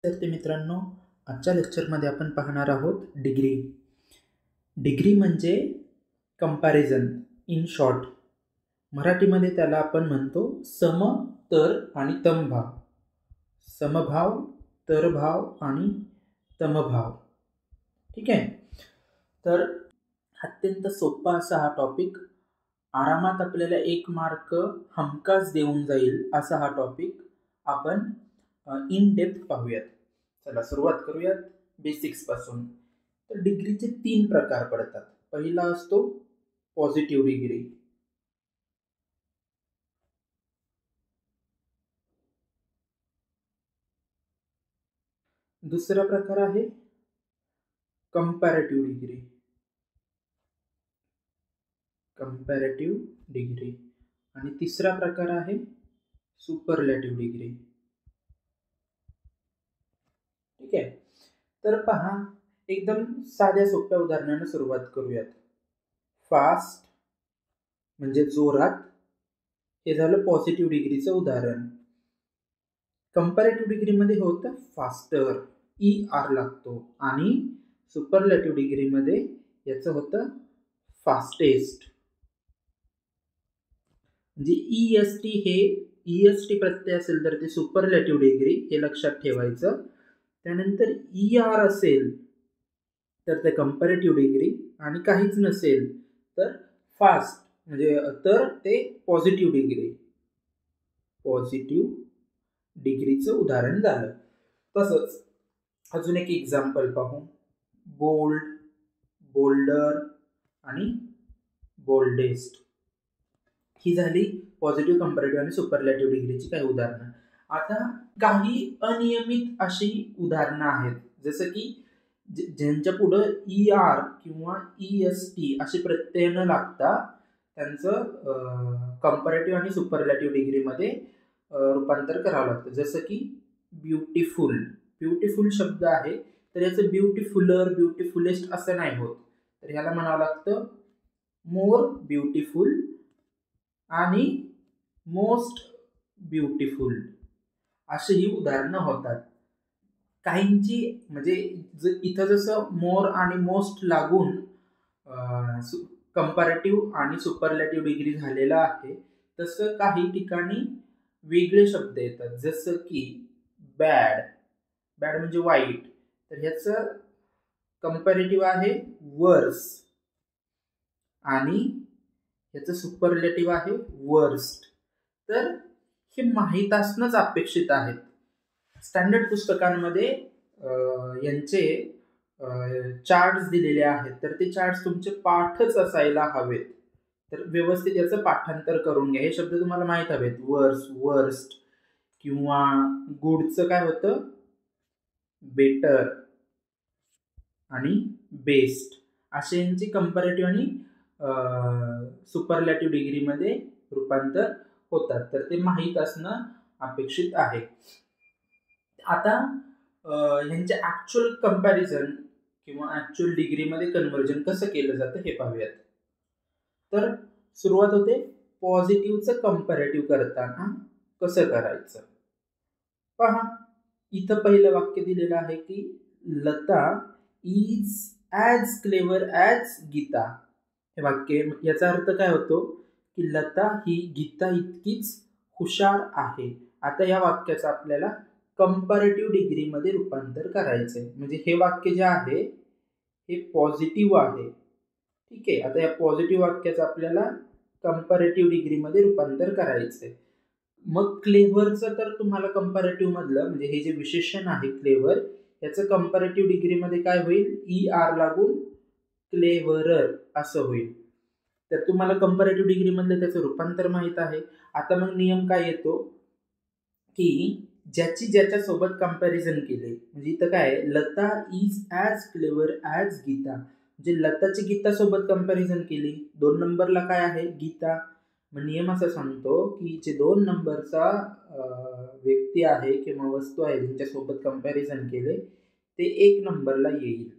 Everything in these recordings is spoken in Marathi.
विद्यार्थी मित्रांनो, आजच्या लेक्चरमध्ये आपण पाहणार आहोत डिग्री. डिग्री म्हणजे कंपॅरिझन इन शॉर्ट. मराठीमध्ये त्याला आपण म्हणतो सम, तर आणि तमभाव. समभाव, तरभाव आणि तमभाव. ठीक आहे. तर अत्यंत सोपा असा हा टॉपिक, आरामात आपल्याला 1 मार्क हमखास देऊन जाईल असा हा टॉपिक आपण इन डेप्थ पाहूयात. चला सुरुवात करूयात बेसिक्स पासून. तर डिग्रीचे 3 प्रकार पडतात. पहिला असतो पॉझिटिव्ह डिग्री. दुसरा प्रकार आहे कंपॅरेटिव्ह डिग्री. आणि तिसरा प्रकार आहे सुपरलेटिव्ह डिग्री. ठीक आहे. तर पहा, एकदम साध्या सोप्या उदाहरणाने सुरुवात करूयात. फास्ट म्हणजे जोरात, हे झालं पॉझिटिव्ह डिग्रीचं उदाहरण. कंपॅरेटिव्ह डिग्रीमध्ये होतं फास्टर, ER लागतो, आणि सुपरलेटिव्ह डिग्रीमध्ये याचं होतं फास्टेस्ट. म्हणजे EST प्रत्यय असेल तर ते सुपरलेटिव्ह डिग्री, हे लक्षात ठेवायचं. त्यानंतर ER असेल तर ते कंपॅरेटिव्ह डिग्री, आणि काहीच नसेल तर फास्ट म्हणजे तर ते पॉझिटिव्ह डिग्री. पॉझिटिव्ह डिग्रीचं उदाहरण झालं. तसंच अजून एक एक्झाम्पल पाहू. बोल्ड, बोल्डर आणि बोल्डेस्ट. ही झाली पॉझिटिव्ह, कंपॅरेटिव्ह आणि सुपरलेटिव्ह डिग्रीची काही उदाहरणं. आता काही अनियमित अशी उदाहरणं आहेत, जसं की ज्यांच्या पुढं ER किंवा EST अशी प्रत्यय न लागता त्यांचं कंपॅरेटिव्ह आणि सुपरलेटिव्ह डिग्रीमध्ये रूपांतर करावं लागतं. जसं की ब्युटिफुल. ब्युटिफुल शब्द आहे, तर याचं ब्युटिफुलर, ब्युटिफुलेस्ट असं नाही होत. तर ह्याला म्हणावं लागतं मोर ब्युटिफुल आणि मोस्ट ब्युटिफुल. अशी ही उदाहरणं होतात. काहींची म्हणजे इथं जसं मोर आणि मोस्ट लागून कंपॅरेटिव्ह आणि सुपरलेटिव्ह डिग्री झालेला आहे, तसं काही ठिकाणी वेगळे शब्द येतात. जसं की बॅड. बॅड म्हणजे वाईट, तर ह्याचं कंपॅरेटिव्ह आहे वर्स, आणि याचं सुपरलेटिव्ह आहे वर्स्ट. तर हे माहीत असणंच अपेक्षित आहे. स्टँडर्ड पुस्तकांमध्ये यांचे चार्ट्स दिलेले आहेत, तर ते चार्ट्स तुमचे पाठच असायला हवेत. तर व्यवस्थित याचं पाठांतर करून घ्या. हे शब्द तुम्हाला माहीत हवेत. वर्स, वर्स्ट, किंवा गुडचं काय होतं बेटर आणि बेस्ट, असे यांची कंपॅरेटिव्ह आणि सुपरलेटिव्ह डिग्रीमध्ये रूपांतर होतात. तर ते माहीत असणं अपेक्षित आहे. आता ह्यांचे ऍक्च्युअल कंपॅरिझन किंवा ऍक्च्युअल डिग्रीमध्ये कन्व्हर्जन कसं केलं जातं हे पाहूयात. तर सुरुवात होते पॉझिटिव्हचं कंपॅरेटिव्ह करताना कसं करायचं. पहा, इथं पहिलं वाक्य दिलेलं आहे की Lata is as clever as Geeta. हे वाक्य, याचा अर्थ काय होतो की लता ही गीता इतकीच हुशार आहे. आता या वाक्याचं आपल्याला कंपॅरेटिव्ह डिग्रीमध्ये रूपांतर करायचंय. म्हणजे हे वाक्य जे आहे हे पॉझिटिव्ह आहे. ठीक आहे. आता या पॉझिटिव्ह वाक्याचं आपल्याला कंपॅरेटिव्ह डिग्रीमध्ये रूपांतर करायचंय. मग क्लेव्हरचं तर तुम्हाला कंपॅरेटिव्ह मधलं म्हणजे हे जे विशेषण आहे क्लेव्हर, याचं कंपॅरेटिव्ह डिग्रीमध्ये काय होईल, ER लागून क्लेव्हरर असं होईल. तर तुम्हाला कंपॅरेटिव्ह डिग्री मधलं त्याचं रूपांतर माहित आहे. आता मग नियम काय येतो की ज्याची ज्याच्यासोबत कंपॅरिझन केले, म्हणजे इथं काय Lata is as clever as Geeta, म्हणजे लताची गीता सोबत कंपॅरिझन केली. 2 नंबरला काय आहे गीता. मग नियम असा सांगतो की जे 2 नंबरचा व्यक्ती आहे किंवा वस्तू आहे ज्यांच्यासोबत कंपॅरिझन केले ते 1 नंबरला येईल,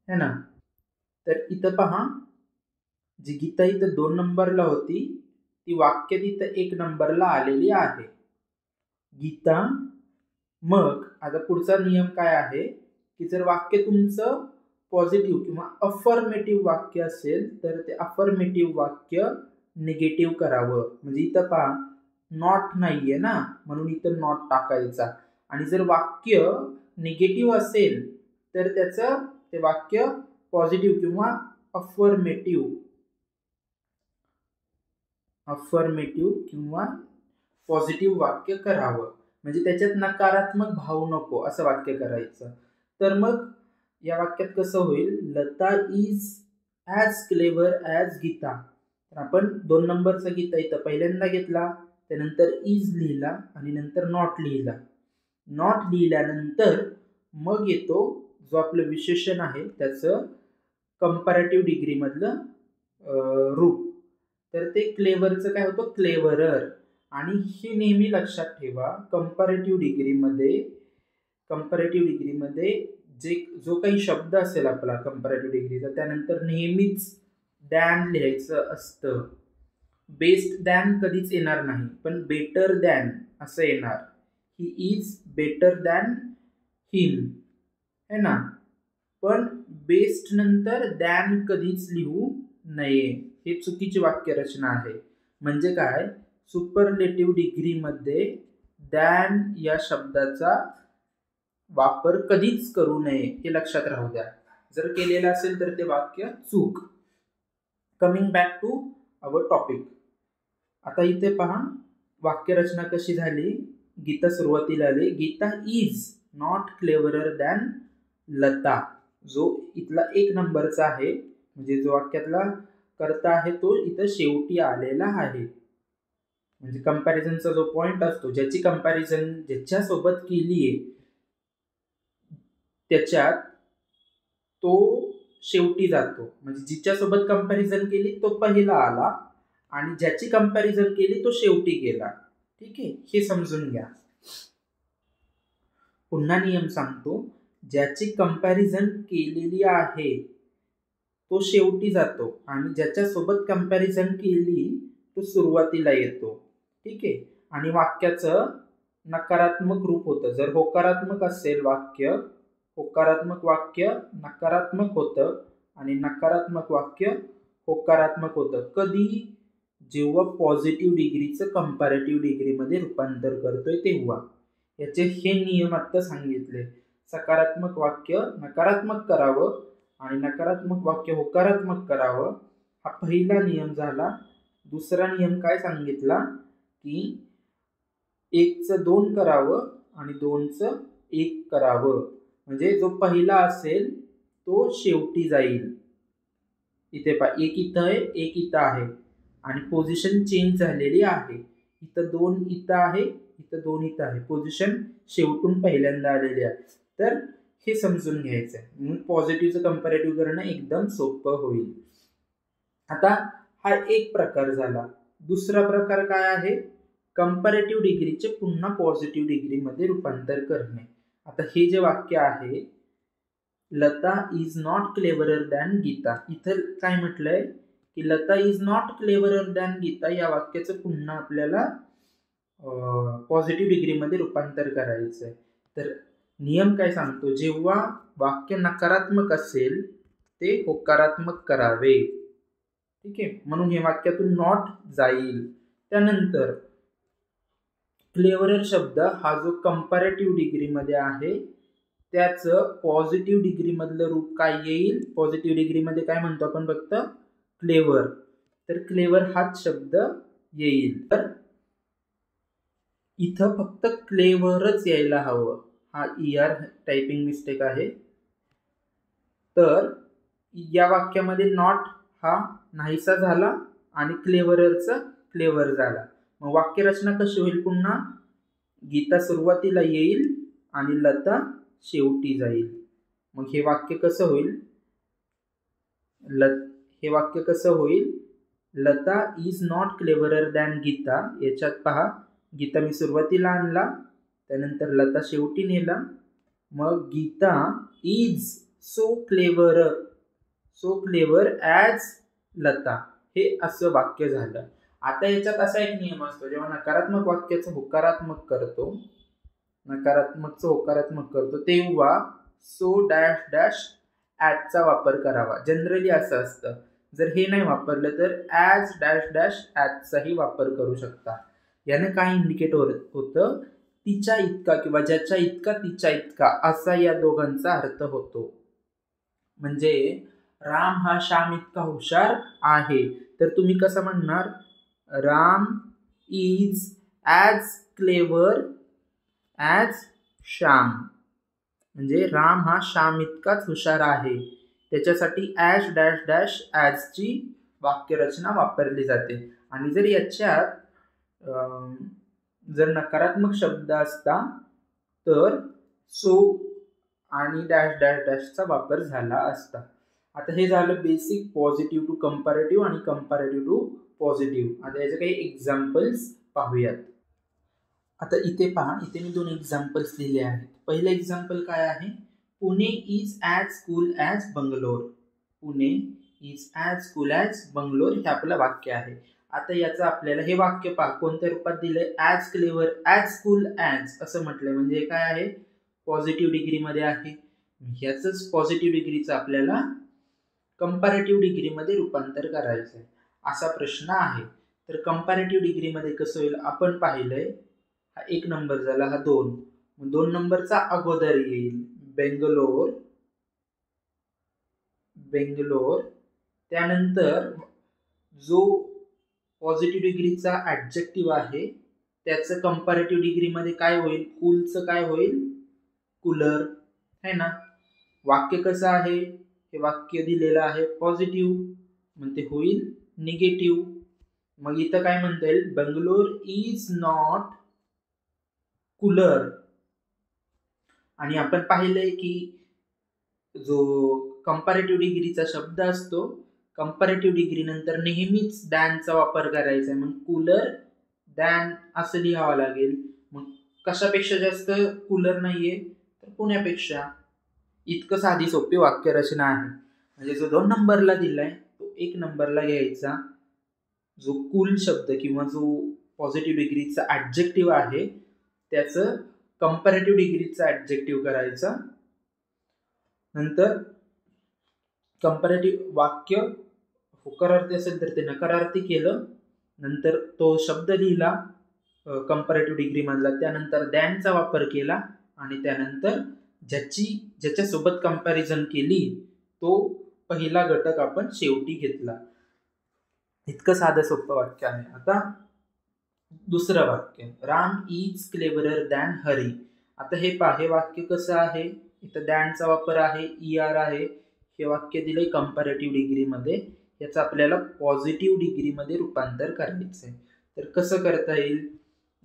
है ना. तर इथं पहा, जी गीता इथं 2 नंबरला होती ती वाक्य तिथं 1 नंबरला आलेली आहे. गीता मग आता पुढचा नियम काय आहे की जर वाक्य तुमचं पॉझिटिव्ह किंवा अफर्मेटिव्ह वाक्य असेल तर ते अफर्मेटिव्ह वाक्य निगेटिव्ह करावं. म्हणजे इथं पहा नॉट नाहीये ना, म्हणून इथं नॉट टाकायचा. आणि जर वाक्य निगेटिव्ह असेल तर त्याचं ते वाक्य पॉझिटिव्ह किंवा अफर्मेटिव्ह किंवा पॉझिटिव्ह वाक्य करावं. म्हणजे त्याच्यात नकारात्मक भाव नको असं वाक्य करायचं. तर मग या वाक्यात कसं होईल, Lata is as clever as Geeta. तर आपण 2 नंबरचा गीता इथं पहिल्यांदा घेतला, त्यानंतर इज लिहिला आणि नंतर नॉट लिहिला. नॉट लिहिल्यानंतर मग येतो जो आपलं विशेषण आहे त्याचं कंपॅरेटिव्ह डिग्रीमधलं रूप. तर ते क्लेवरचं काय होतं, क्लेवरर. आणि हे नेहमी लक्षात ठेवा, कंपॅरेटिव्ह डिग्रीमध्ये जो काही शब्द असेल आपला कंपॅरेटिव्ह डिग्रीचा त्यानंतर नेहमीच दॅन लिहायचं असतं. बेस्ट दॅन कधीच येणार नाही, पण बेटर दॅन असं येणार. ही इज बेटर दॅन हिम है ना. पण बेस्ट नंतर दॅन कधीच लिहू नये, हे चुकीची वाक्यरचना आहे. म्हणजे काय, सुपरलेटिव्ह डिग्रीमध्ये दॅन या शब्दाचा वापर कधीच करू नये, हे लक्षात राहू द्या. जर केलेलं असेल तर ते वाक्य चूक. Coming back to our topic. आता इथे पहा वाक्यरचना कशी झाली. गीता सुरुवातीला आली, Geeta is not cleverer than Lata. जो इथला 1 नंबरचा आहे, म्हणजे जो वाक्यातला कर्ता आहे तो इथं शेवटी आलेला आहे. म्हणजे कंपॅरिझनचा जो पॉइंट असतो, ज्याची कंपॅरिझन ज्याच्यासोबत केलीये त्याच्यात तो शेवटी जातो. म्हणजे जिच्यासोबत कंपॅरिझन केली तो पहिला आला आणि ज्याची कंपॅरिझन केली तो शेवटी गेला. ठीक आहे, हे समजून घ्या. पुन्हा नियम सांगतो, ज्याची कंपॅरिझन केलेली आहे तो शेवटी जातो आणि ज्याच्यासोबत कंपॅरिझन केली तो सुरुवातीला येतो. ठीक आहे. आणि वाक्याचं नकारात्मक रूप होतं. जर होकारात्मक असेल वाक्य, होकारात्मक वाक्य नकारात्मक होतं आणि नकारात्मक वाक्य होकारात्मक होतं. कधी, जेव्हा पॉझिटिव्ह डिग्रीचं कंपॅरेटिव्ह डिग्रीमध्ये रूपांतर करतोय तेव्हा. याचे हे नियम आता सांगितले. सकारात्मक वाक्य नकारात्मक करावं आणि नकारात्मक वाक्य होकारात्मक करावं, हा पहिला नियम झाला. दुसरा नियम काय सांगितला की 1चं 2 करावं आणि 2चं 1 करावं. म्हणजे जो पहिला असेल तो शेवटी जाईल. इथे पहा 1 इथं आहे, 1 इथं आहे आणि पोझिशन चेंज झालेली आहे. इथं 2 इथं आहे, इथं 2 इथं आहे. पोझिशन शेवटून पहिल्यांदा आलेली आहे. तर हे समजून घ्यायचं आहे. म्हणून पॉझिटिव्हचं कंपॅरेटिव्ह करणं एकदम सोपं होईल. आता हा एक प्रकार झाला. दुसरा प्रकार काय आहे, कंपॅरेटिव्ह डिग्रीचे पुन्हा पॉझिटिव्ह डिग्रीमध्ये रूपांतर करणे. आता हे जे वाक्य आहे, Lata is not cleverer than Geeta, इथं काय म्हटलंय की Lata is not cleverer than Geeta, या वाक्याचं पुन्हा आपल्याला पॉझिटिव्ह डिग्रीमध्ये रूपांतर करायचं आहे. तर नियम काय सांगतो, जेव्हा वाक्य नकारात्मक असेल ते होकारात्मक करावे. ठीक आहे, म्हणून हे वाक्यातून नॉट जाईल. त्यानंतर क्लेवरर शब्द हा जो कंपॅरेटिव्ह डिग्रीमध्ये आहे त्याचं पॉझिटिव्ह डिग्रीमधलं रूप काय येईल. पॉझिटिव्ह डिग्रीमध्ये काय म्हणतो आपण फक्त क्लेवर, तर क्लेवर हाच शब्द येईल. तर इथं फक्त क्लेवरच यायला हवं. हा ER टायपिंग मिस्टेक आहे. तर या वाक्यामध्ये नॉट हा नाहीसा झाला आणि क्लेवररचा क्लेवर झाला. मग वाक्यरचना कशी होईल, पुन्हा गीता सुरुवातीला येईल आणि लता शेवटी जाईल. मग हे वाक्य कसं होईल, हे वाक्य कसं होईल, Lata is not cleverer than Geeta. याच्यात पहा, गीता मी सुरुवातीला आणला, त्यानंतर लता शेवटी नेला, मग Geeta is so clever as Lata, हे असं वाक्य झालं. आता याच्यात असा एक नियम असतो, जेव्हा नकारात्मक वाक्याचं होकारात्मक करतो, नकारात्मकचं होकारात्मक करतो तेव्हा सो डॅश डॅश ॲटचा वापर करावा. जनरली असं असतं. जर हे नाही वापरलं तर ॲज डॅश डॅश ॲटचाही वापर करू शकता. यानं काय इंडिकेट होतं, तिच्या इतका किंवा ज्याच्या इतका तिच्या इतका असा या दोघांचा अर्थ होतो. म्हणजे राम हा श्याम इतका हुशार आहे तर तुम्ही कसं म्हणणार, Ram is as clever as Shyam. म्हणजे राम हा श्याम इतकाच हुशार आहे, त्याच्यासाठी ॲज डॅश डॅश ॲजची वाक्यरचना वापरली जाते. आणि जर याच्यात जर नकारात्मक शब्द असता तर सो आणि डॅश डॅश डॅशचा वापर झाला असता. आता हे झालं बेसिक पॉझिटिव्ह टू कंपॅरेटिव्ह आणि कंपॅरेटिव्ह टू पॉझिटिव्ह. आता याचे काही एक्झाम्पल्स पाहूयात. आता इथे पहा, इथे मी 2 एक्झाम्पल्स लिहिले आहेत. पहिलं एक्झाम्पल काय आहे, Pune is as cool as Bangalore. Pune is as cool as Bangalore हे आपलं वाक्य आहे. आता याचं आपल्याला हे वाक्य पहा कोणत्या रूपात दिलंय, as clever as cool as असं म्हटलंय. म्हणजे काय आहे, पॉझिटिव्ह डिग्रीमध्ये आहे. ह्याचंच पॉझिटिव्ह डिग्रीचं आपल्याला कंपॅरेटिव्ह डिग्रीमध्ये रूपांतर करायचं आहे असा प्रश्न आहे. तर कंपॅरेटिव्ह डिग्रीमध्ये कसं होईल, आपण पाहिलंय हा 1 नंबर झाला, हा 2. 2 नंबरचा अगोदर येईल बेंगलोर, बेंगलोर. त्यानंतर जो पॉझिटिव्ह डिग्रीचा ॲडजेक्टिव्ह आहे त्याचं कंपॅरेटिव्ह डिग्रीमध्ये काय होईल, कूलचं काय होईल, कूलर है ना. वाक्य कसं आहे, हे वाक्य दिलेलं आहे पॉझिटिव्ह, मग ते होईल निगेटिव्ह. मग इथं काय म्हणता येईल, बंगलोर इज नॉट कूलर. आणि आपण पाहिलंय की जो कंपॅरेटिव्ह डिग्रीचा शब्द असतो, कंपॅरेटिव्ह डिग्री नंतर नेहमीच दॅनचा वापर करायचा आहे. मग कूलर दॅन असं लिहावं लागेल. मग कशापेक्षा जास्त कूलर नाहीये तर पुण्यापेक्षा. इतकं साधी सोपी वाक्यरचना आहे. म्हणजे जो 2 नंबरला दिलाय तो 1 नंबरला घ्यायचा. जो कूल शब्द किंवा जो पॉझिटिव्ह डिग्रीचा ॲडजेक्टिव्ह आहे त्याचं कंपॅरेटिव्ह डिग्रीचा ॲडजेक्टिव्ह करायचा. नंतर कंपॅरेटिव्ह वाक्य होकारार्थी असेल तर ते नकारार्थी केलं. नंतर तो शब्द लिहिला कंपॅरेटिव्ह डिग्रीमधला, त्यानंतर दॅनचा वापर केला आणि त्यानंतर ज्याच्यासोबत कंपॅरिझन केली तो पहिला घटक आपण शेवटी घेतला. इतकं साधं सोपं वाक्य आहे. आता दुसरं वाक्य, Ram is cleverer than Hari. आता हे पहा, हे वाक्य कसं आहे, इथं दॅनचा वापर आहे, ER आहे. हे वाक्य दिलंय कंपॅरेटिव्ह डिग्रीमध्ये, याचं आपल्याला पॉझिटिव्ह डिग्रीमध्ये रूपांतर करायचं आहे. तर कसं करता येईल,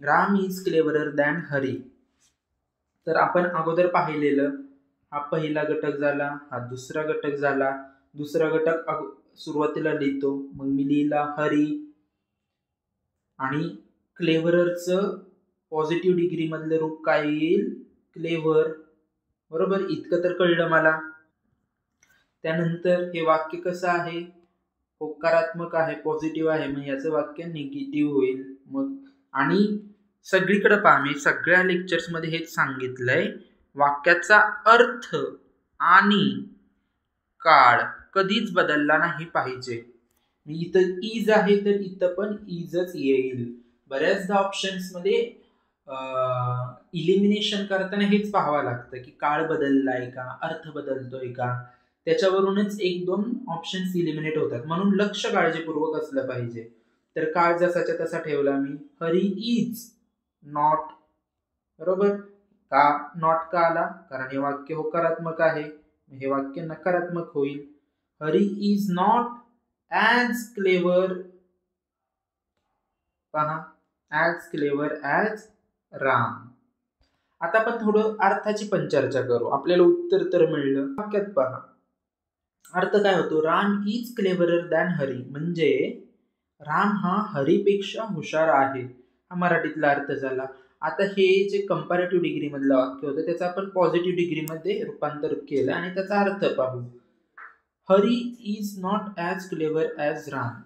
Ram is cleverer than Hari. तर आपण अगोदर पाहिलेलं, हा पहिला घटक झाला, हा दुसरा घटक झाला. दुसरा घटक सुरुवातीला लिहितो, मग मी लिहिला हरी. आणि क्लेवररचं पॉझिटिव्ह डिग्री मधलं रूप काय येईल, क्लेवर. बरोबर, इतकं तर कळलं मला. त्यानंतर हे वाक्य कसं आहे, होकारात्मक आहे, पॉझिटिव्ह आहे, मग याचं वाक्य निगेटिव्ह होईल. मग आणि सगळीकडे पहा, मी सगळ्या लेक्चर्समध्ये हेच सांगितलंय, वाक्याचा अर्थ आणि काळ कधीच बदलला नाही पाहिजे. मी इथं इज आहे तर इथं पण इजच येईल. बऱ्याचदा ऑप्शन्समध्ये इलिमिनेशन करताना हेच पाहावं लागतं की काळ बदललाय का, अर्थ बदलतोय का, त्याच्यावरूनच 1-2 ऑप्शन्स इलिमिनेट होतात. म्हणून लक्ष काळजीपूर्वक असलं पाहिजे. तर काळ जसाच्या तसा ठेवला मी, हरी इज नॉट. बरोबर, का नॉट का आला, कारण हे वाक्य होकारात्मक आहे, हे वाक्य नकारात्मक होईल. Hari is not as clever, पहा, ॲज क्लेवर ॲज राम. आता आपण थोडं अर्थाची पण चर्चा करू. आपल्याला उत्तर तर मिळलं. वाक्यात पहा अर्थ काय होतो, Ram is cleverer than Hari. म्हणजे राम हा हरीपेक्षा हुशार आहे, हा मराठीतला अर्थ झाला. आता हे जे कंपॅरेटिव्ह डिग्री मधलं वाक्य होतं त्याचं आपण पॉझिटिव्ह डिग्रीमध्ये रूपांतर केलं आणि त्याचा अर्थ पाहू. Hari is not as clever as Ram.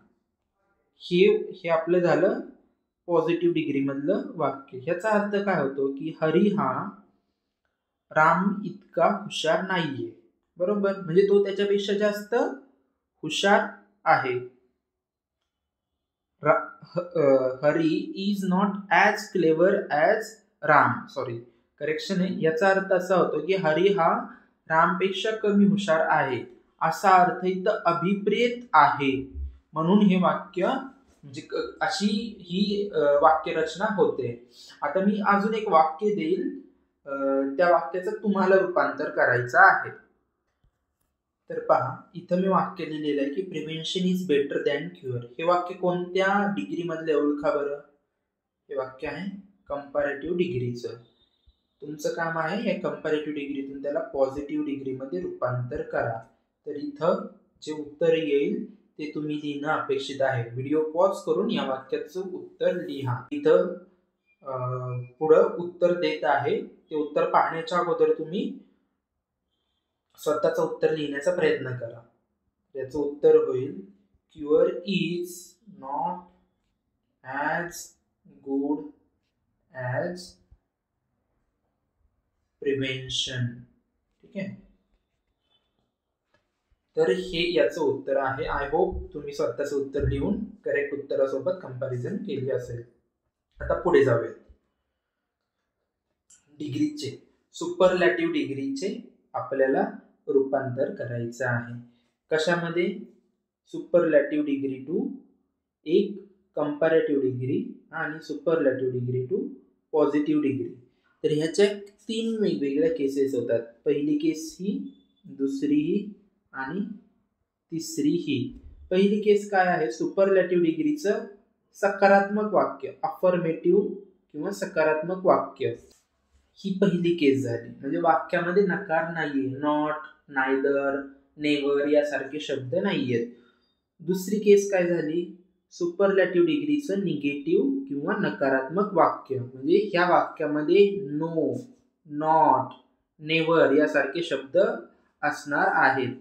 हे आपलं झालं पॉझिटिव्ह डिग्री मधलं वाक्य. ह्याचा अर्थ काय होतो की हरी हा राम इतका हुशार नाहीये. बरोबर, म्हणजे तो त्याच्यापेक्षा जास्त हुशार आहे. Hari is not as clever as Ram. Sorry, correction आहे. याचा अर्थ असा होतो की हरी हा रामपेक्षा कमी हुशार आहे, असा अर्थ इथं अभिप्रेत आहे. म्हणून हे वाक्य म्हणजे अशी ही वाक्यरचना होते. आता मी अजून एक वाक्य देईल, त्या वाक्याचं तुम्हाला रूपांतर करायचं आहे. तर पहा, इथं मी वाक्य लिहिलेलं आहे की prevention is better than cure. हे वाक्य कोणत्या डिग्री मधले ओळखा बरं? हे वाक्य आहे कंपॅरेटिव्ह डिग्रीचं. तुमचं काम आहे या कंपॅरेटिव्ह डिग्रीतून त्याला पॉझिटिव्ह डिग्रीमध्ये रूपांतर करा. तर इथं जे उत्तर येईल ते तुम्ही लिहिणं अपेक्षित आहे. व्हिडिओ पॉज करून या वाक्याचं उत्तर लिहा. इथं पुढं उत्तर देत आहे, ते उत्तर पाहण्याच्या अगोदर तुम्ही स्वतःचं उत्तर लिहिण्याचा प्रयत्न करा. याचं उत्तर होईल cure is not as good as prevention. ठीक आहे, तर हे याचं उत्तर आहे. आय होप तुम्ही स्वतःचं उत्तर लिहून करेक्ट उत्तरासोबत कंपॅरिझन केली असेल. आता पुढे जाऊया. डिग्रीचे, सुपरलॅटिव्ह डिग्रीचे आपल्याला रूपांतर करायचं आहे. कशामध्ये? सुपरलॅटिव्ह डिग्री टू एक कंपॅरेटिव्ह डिग्री आणि सुपरलॅटिव्ह डिग्री टू पॉझिटिव्ह डिग्री. तर ह्याच्या 3 वेगवेगळ्या केसेस होतात. पहिली केस ही, दुसरी ही आणि तिसरी ही. पहिली केस काय आहे? सुपरलॅटिव्ह डिग्रीचं सकारात्मक वाक्य, अफर्मेटिव्ह किंवा सकारात्मक वाक्य, ही पहिली केस झाली. म्हणजे वाक्यामध्ये नकार नाहीये, नॉट, नायदर, नेव्हर यासारखे शब्द नाहीयेत. दुसरी केस काय झाली? सुपरलॅटिव्ह डिग्रीचं निगेटिव्ह किंवा नकारात्मक वाक्य, म्हणजे ह्या वाक्यामध्ये नो, नॉट, नेव्हर यासारखे शब्द असणार आहेत.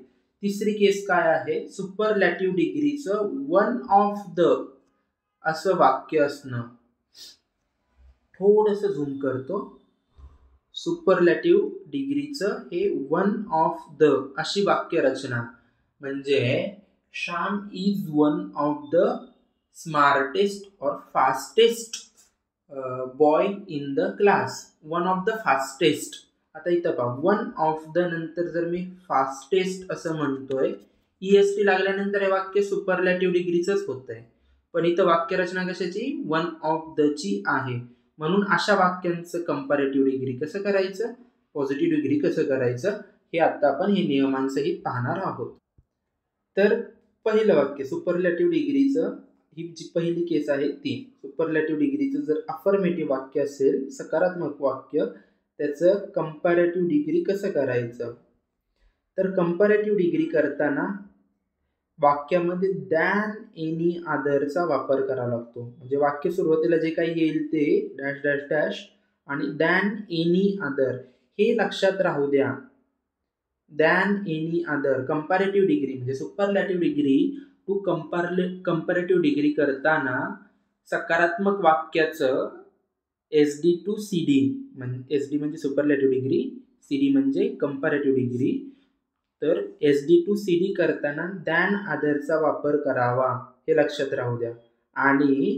तिसरी केस काय आहे? सुपरलॅटिव्ह डिग्रीचं वन ऑफ द असं वाक्य असणं. थोडंसं झूम करतो. सुपरलॅटिव्ह डिग्रीचं हे वन ऑफ द अशी वाक्य रचना, म्हणजे Shyam is one of the smartest और fastest boy in the class. One of the fastest. आता इथं पहा, वन ऑफ द नंतर जर मी फास्टेस्ट असं म्हणतोय, EST लागल्यानंतर हे वाक्य सुपरलॅटिव्ह डिग्रीचंच होत आहे. पण इथं वाक्यरचना कशाची? वन ऑफ द ची आहे. म्हणून अशा वाक्यांचं कंपॅरेटिव्ह डिग्री कसं करायचं, पॉझिटिव्ह डिग्री कसं करायचं, हे आता आपण हे नियमांसहित पाहणार आहोत. तर पहिलं वाक्य सुपरलॅटिव्ह डिग्रीचं, ही जी पहिली केस आहे ती, सुपरलॅटिव्ह डिग्रीचं जर अफर्मेटिव्ह वाक्य असेल, सकारात्मक वाक्य, त्याचं कंपॅरेटिव्ह डिग्री कसं करायचं? तर कंपॅरेटिव्ह डिग्री करताना वाक्यामध्ये दॅन एनी अदरचा वापर करावा लागतो. म्हणजे वाक्य सुरुवातीला जे काही येईल ते डॅश डॅश डॅश आणि दॅन एनी अदर हे लक्षात राहू द्या. Than any other comparative degree म्हणजे superlative degree to comparative degree करताना सकारात्मक वाक्याचं SD टू CD, म्हणजे SD म्हणजे सुपरलॅटिव्ह डिग्री, CD म्हणजे कंपॅरेटिव्ह डिग्री. तर SD टू CD करताना दॅन अदरचा वापर करावा, हे लक्षात राहू द्या. आणि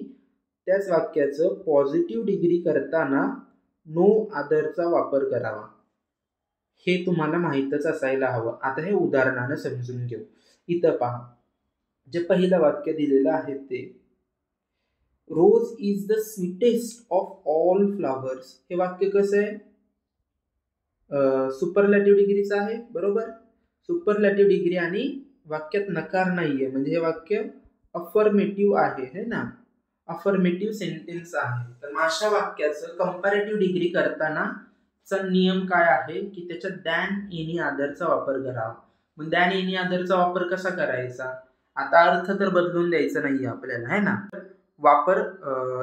त्याच वाक्याचं पॉझिटिव्ह डिग्री करताना नो अदरचा वापर करावा, हे तुम्हाला माहीतच असायला हवं. आता हे उदाहरणानं समजून घेऊ. इथं पहा, जे पहिलं वाक्य दिलेलं आहे ते, rose is the sweetest of all flowers. हे वाक्य कसं आहे? सुपरलॅटिव्ह डिग्रीचं आहे. बरोबर, सुपरलॅटिव्ह डिग्री आणि वाक्यात नकार नाहीये, म्हणजे हे वाक्य अफर्मेटिव्ह आहे, है ना, अफर्मेटिव्ह सेंटेन्स आहे. तर अशा वाक्याचं कंपॅरेटिव्ह डिग्री करताना चा नियम काय आहे की त्याच्यात दॅन एनी अदरचा वापर करावा. मग दॅन एनी अदरचा वापर कसा करायचा? आता अर्थ तर बदलून द्यायचा नाहीये आपल्याला, है ना. वापर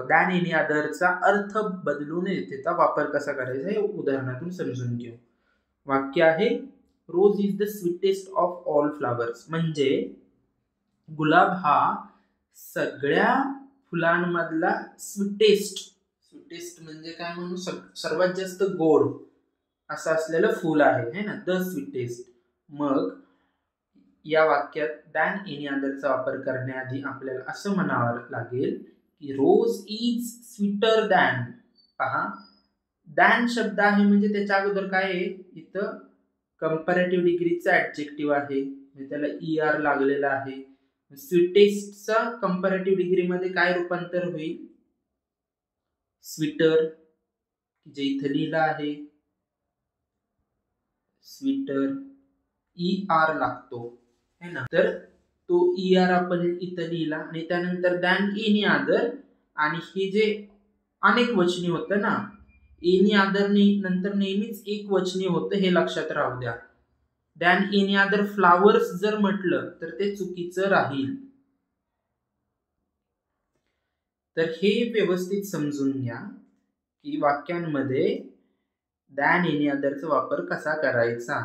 दॅन एनी अदरचा अर्थ बदलून त्याचा वापर कसा करायचा हे उदाहरणातून समजून घेऊ. वाक्य आहे rose is the sweetest of all flowers, म्हणजे गुलाब हा सगळ्या फुलांमधला स्वीटेस्ट म्हणजे काय म्हणू, सर्वात जास्त गोड असं असलेलं फूल आहे, है ना, द स्वीटेस्ट. मग या वाक्यात दॅन एनी अदरचा वापर करण्याआधी आपल्याला असं म्हणावं लागेल की रोज इज स्वीटर दॅन. पहा, दॅन शब्द आहे म्हणजे त्याच्या अगोदर काय आहे, इथं कंपॅरेटिव्ह डिग्रीचा ऍडजेक्टिव्ह आहे, त्याला ER लागलेला आहे. स्वीटेस्टचा कंपॅरेटिव्ह डिग्री मध्ये काय रूपांतर होईल, स्वीटर, जे इथं लिहिलं आहे स्वीटर, ER लागतो, है ना. तर तो ER आपण इथं लिहिला आणि त्यानंतर दॅन एनी अदर, आणि हे जे अनेक वचनी होतं ना, एनी अदर नंतर नेहमीच एक वचनी होतं, हे लक्षात राहू द्या. दॅन एनी अदर फ्लावर्स जर म्हटलं तर ते चुकीचं राहील. तर हे व्यवस्थित समजून घ्या की वाक्यांमध्ये दॅन एनी अदरचा वापर कसा करायचा.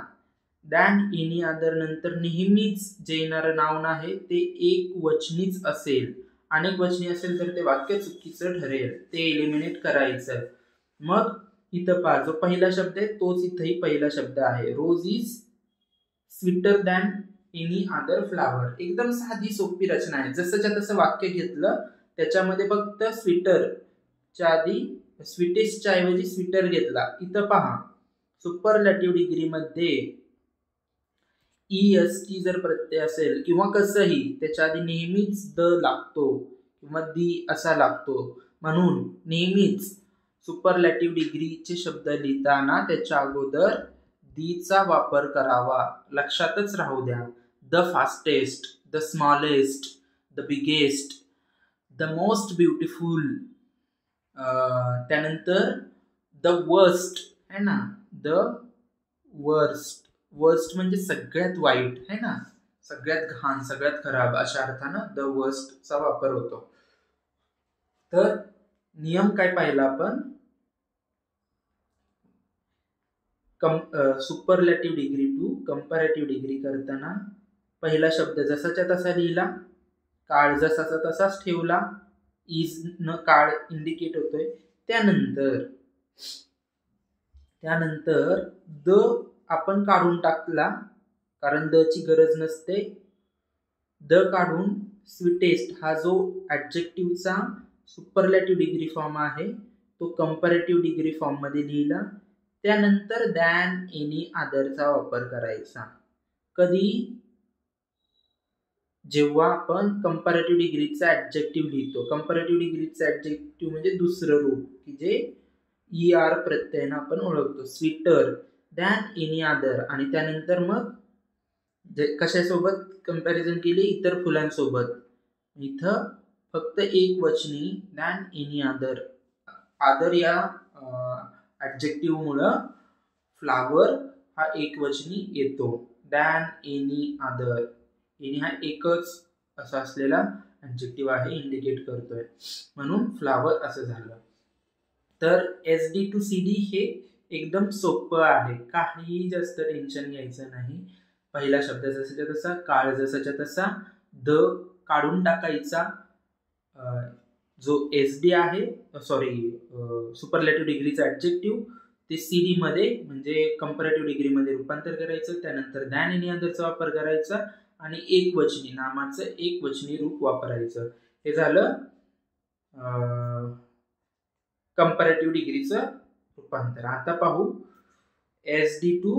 दॅन एनी अदर नंतर नेहमीच जे येणारं नाउन आहे ते एक वचनीच असेल. अनेक वचनी असेल तर ते वाक्य चुकीचं ठरेल, ते एलिमिनेट करायचं. मग इथं पहा, जो पहिला शब्द आहे तोच इथंही पहिला शब्द आहे, rose is sweeter than any other flower. एकदम साधी सोपी रचना आहे. जसंच्या तसं वाक्य घेतलं, त्याच्यामध्ये फक्त स्वीटरच्या आधी स्वीटेस्टच्या ऐवजी स्वीटर घेतला. इथं पहा, सुपरलॅटिव्ह डिग्री मध्ये EST जर प्रत्यय असेल किंवा कसंही, त्याच्या आधी नेहमीच द लागतो किंवा दी असा लागतो. म्हणून नेहमीच सुपरलॅटिव्ह डिग्रीचे शब्द लिहिताना त्याच्या अगोदर दीचा वापर करावा. लक्षातच राहू द्या, the fastest, the smallest, the biggest, the most beautiful, त्यानंतर द वर्स्ट, है ना, द वर्स्ट. वर्स्ट म्हणजे सगळ्यात वाईट, है ना, सगळ्यात घाण, सगळ्यात खराब, अशा अर्थानं द वर्स्टचा वापर होतो. तर नियम काय पाहिला आपण, सुपरलॅटिव्ह डिग्री टू कंपॅरेटिव्ह डिग्री करताना पहिला शब्द जसाच्या तसा लिहिला, काळ जसाचा तसाच ठेवला, इज न काळ इंडिकेट होतोय. त्यानंतर द आपण काढून टाकला, कारण द ची गरज नसते. द काढून स्वीटेस्ट हा जो ऍडजेक्टिव्हचा सुपरलॅटिव्ह डिग्री फॉर्म आहे तो कंपॅरेटिव्ह डिग्री फॉर्म मध्ये लिहिला. त्यानंतर दॅन एनी अदरचा वापर करायचा. कधी, जेव्हा आपण कंपॅरेटिव्ह डिग्रीचा ऍडजेक्टिव्ह लिहितो. कंपॅरेटिव्ह डिग्रीचा ऍडजेक्टिव्ह म्हणजे दुसरं रूप की जे ER प्रत्ययानं आपण ओळखतो. स्वीटर, दॅन एनी अदर, आणि त्यानंतर मग कशासोबत कंपॅरिझन केली, इतर फुलांसोबत. इथं फक्त एक वचनी दॅन एनी अदर. अदर या ऍडजेक्टिव्ह मुळे फ्लावर हा एक वचनी येतो. दॅन एनी अदर, एनी हा एकच असा असलेला ऍडजेक्टिव्ह आहे, इंडिकेट करतोय, म्हणून फ्लावर असं झालं. तर SD to CD हे एकदम सोपं आहे, काही जास्त टेन्शन घ्यायचं नाही. पहिला शब्द जसाच्या तसा, काळ जसाच्या तसा, द काढून टाकायचा, जो SD आहे, सुपरलॅटिव्ह डिग्रीचा ऍडजेक्टिव्ह ते CD मध्ये म्हणजे कंपॅरेटिव्ह डिग्री मध्ये रूपांतर करायचं. त्यानंतर दॅन एनी अदरचा वापर करायचा आणि एक वचनी नामाचं एक वचनी रूप वापरायचं. हे झालं कंपॅरेटिव्ह डिग्रीचं रूपांतर. आता पाहू SD to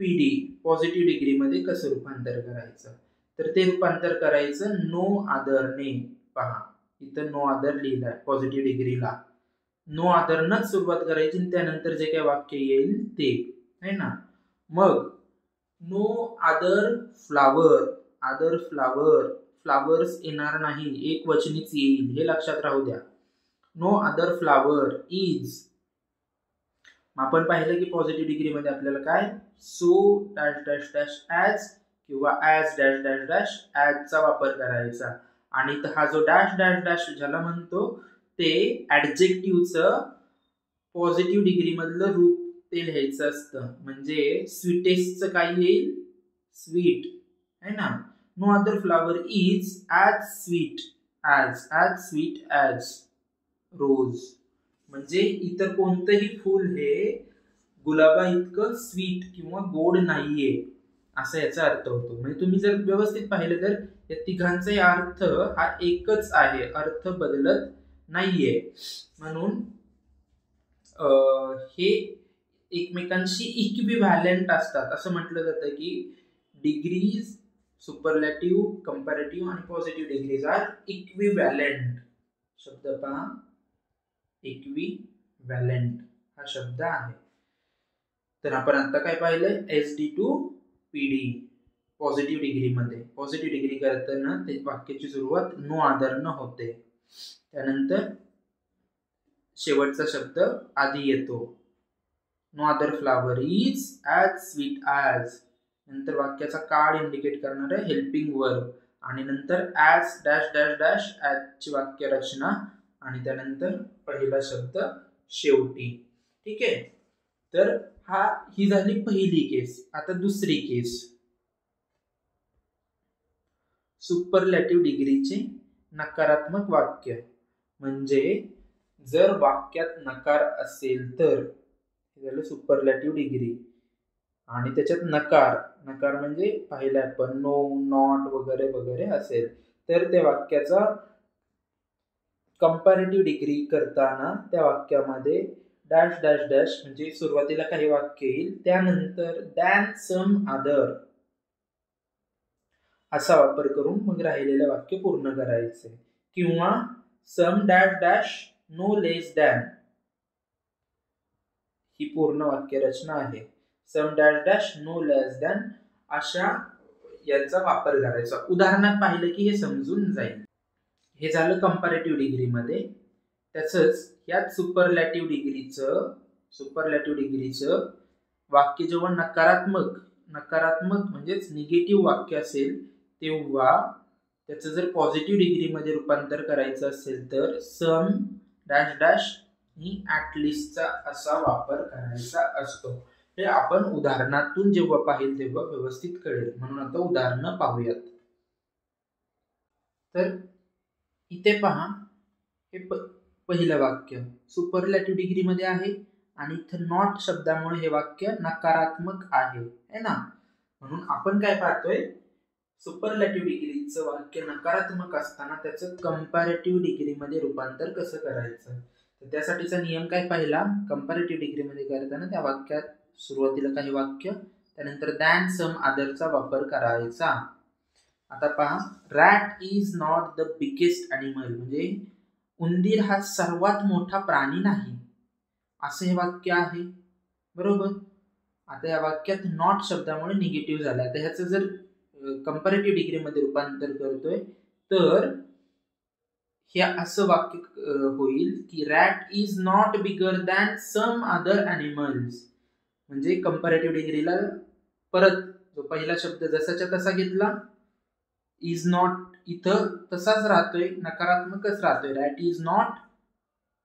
PD positive degree मध्ये कसं रूपांतर करायचं. तर ते रूपांतर करायचं नो अदरने. पहा, इथं नो अदर लिहिलाय पॉझिटिव्ह डिग्रीला. नो अदरनच सुरुवात करायची, त्यानंतर जे काही वाक्य येईल ते, है ना. मग no other flower, other flowers येणार नाही, एक वचनीच येईल, हे लक्षात राहू द्या. नो अदर फ्लावर इज, आपण पाहिलं की पॉझिटिव्ह डिग्री मध्ये आपल्याला काय, so dash dash dash as किंवा ॲज डॅश डॅश डॅश ॲजचा वापर करायचा. आणि हा जो डॅश डॅश डॅश ज्याला म्हणतो ते ऍडजेक्टिव्हचं पॉझिटिव्ह डिग्री मधलं रूप ते लिहायचं असतं. म्हणजे स्वीटेस्टचं काय येईल, स्वीट, है ना. No other flower is as sweet, as sweet as rose. म्हणजे इतर कोणतंही फूल हे गुलाबा इतकं स्वीट किंवा गोड नाहीये, असा याचा अर्थ होतो. म्हणजे तुम्ही जर व्यवस्थित पाहिलं तर या तिघांचाही अर्थ हा एकच आहे, अर्थ बदलत नाहीये. म्हणून हे एकमेकांशी इक्विव्हॅलेंट असतात. असं म्हटलं जातं की डिग्रीज, सुपरलॅटिव्ह, कंपॅरेटिव्ह आणि पॉझिटिव्ह डिग्रीज आर इक्विव्हॅलेंट. शब्द पहा, इक्विव्हॅलेंट हा शब्द आहे. तर आपण आता काय पाहिलं, SD to PD पॉझिटिव्ह डिग्रीमध्ये. पॉझिटिव्ह डिग्री करताना ते वाक्याची सुरुवात नो अदर न होते, त्यानंतर शेवटचा शब्द आधी येतो. No other flower is as sweet as, नंतर वाक्याचा काळ इंडिकेट करणारं हेल्पिंग वर्ब, आणि नंतर ॲज डॅश डॅश डॅश ॲजची वाक्य रचना, आणि त्यानंतर पहिला शब्द शेवटी. ठीक आहे. तर ही झाली पहिली केस. आता दुसरी केस, सुपरलॅटिव्ह डिग्रीचे नकारात्मक वाक्य. म्हणजे जर वाक्यात नकार असेल तर झालं सुपरलॅटिव्ह डिग्री, आणि त्याच्यात नकार म्हणजे पाहिलं आपण नो, नॉट वगैरे वगैरे असेल तर त्या वाक्याचा कंपॅरेटिव्ह डिग्री करताना त्या वाक्यामध्ये डॅश डॅश डॅश म्हणजे सुरुवातीला काही वाक्य येईल, त्यानंतर दॅन सम अदर असा वापर करून मग राहिलेलं वाक्य पूर्ण करायचे. किंवा सम dash dash no less than ही पूर्ण वाक्य रचना आहे. सम dash dash no less than अशा यांचा वापर करायचा. उदाहरणात पाहिलं की हे समजून जाईल. हे झालं कंपॅरेटिव्ह डिग्रीमध्ये. तसंच यात सुपरलॅटिव्ह डिग्रीचं वाक्य जेव्हा नकारात्मक म्हणजेच निगेटिव्ह वाक्य असेल तेव्हा त्याचं जर पॉझिटिव्ह डिग्रीमध्ये रूपांतर करायचं असेल तर सम डॅश डॅश ही ॲटलिस्टचा असा वापर करायचा असतो. हे आपण उदाहरणातून जेव्हा पाहिल तेव्हा व्यवस्थित कळेल. म्हणून आता उदाहरणं पाहूयात. तर इथे पहा, हे पहिलं वाक्य सुपरलॅटिव्ह डिग्रीमध्ये आहे आणि इथं नॉट शब्दामुळे हे वाक्य नकारात्मक आहे ना. म्हणून आपण काय पाहतोय, सुपरलॅटिव्ह डिग्रीचं वाक्य नकारात्मक असताना त्याचं कंपॅरेटिव्ह डिग्रीमध्ये रूपांतर कसं करायचं. तर त्यासाठीचा नियम काय पाहिला, कंपॅरेटिव्ह डिग्रीमध्ये करताना त्या वाक्यात सुरुवातीला काही वाक्य, त्यानंतर दॅन सम अदरचा वापर करायचा. आता पहा, rat is not the biggest animal म्हणजे उंदीर हा सर्वात मोठा प्राणी नाही, असं हे वाक्य आहे. बरोबर. आता या वाक्यात नॉट शब्दामुळे निगेटिव्ह झाला. आता ह्याचं जर कंपॅरेटिव्ह डिग्रीमध्ये रूपांतर करतोय तर हे असं वाक्य होईल की rat is not bigger than some other animals. म्हणजे कंपॅरेटिव्ह डिग्रीला परत जो पहिला शब्द जसाच्या तसा घेतला, इज नॉट इथं तसाच राहतोय, नकारात्मकच राहतोय. रॅट इज नॉट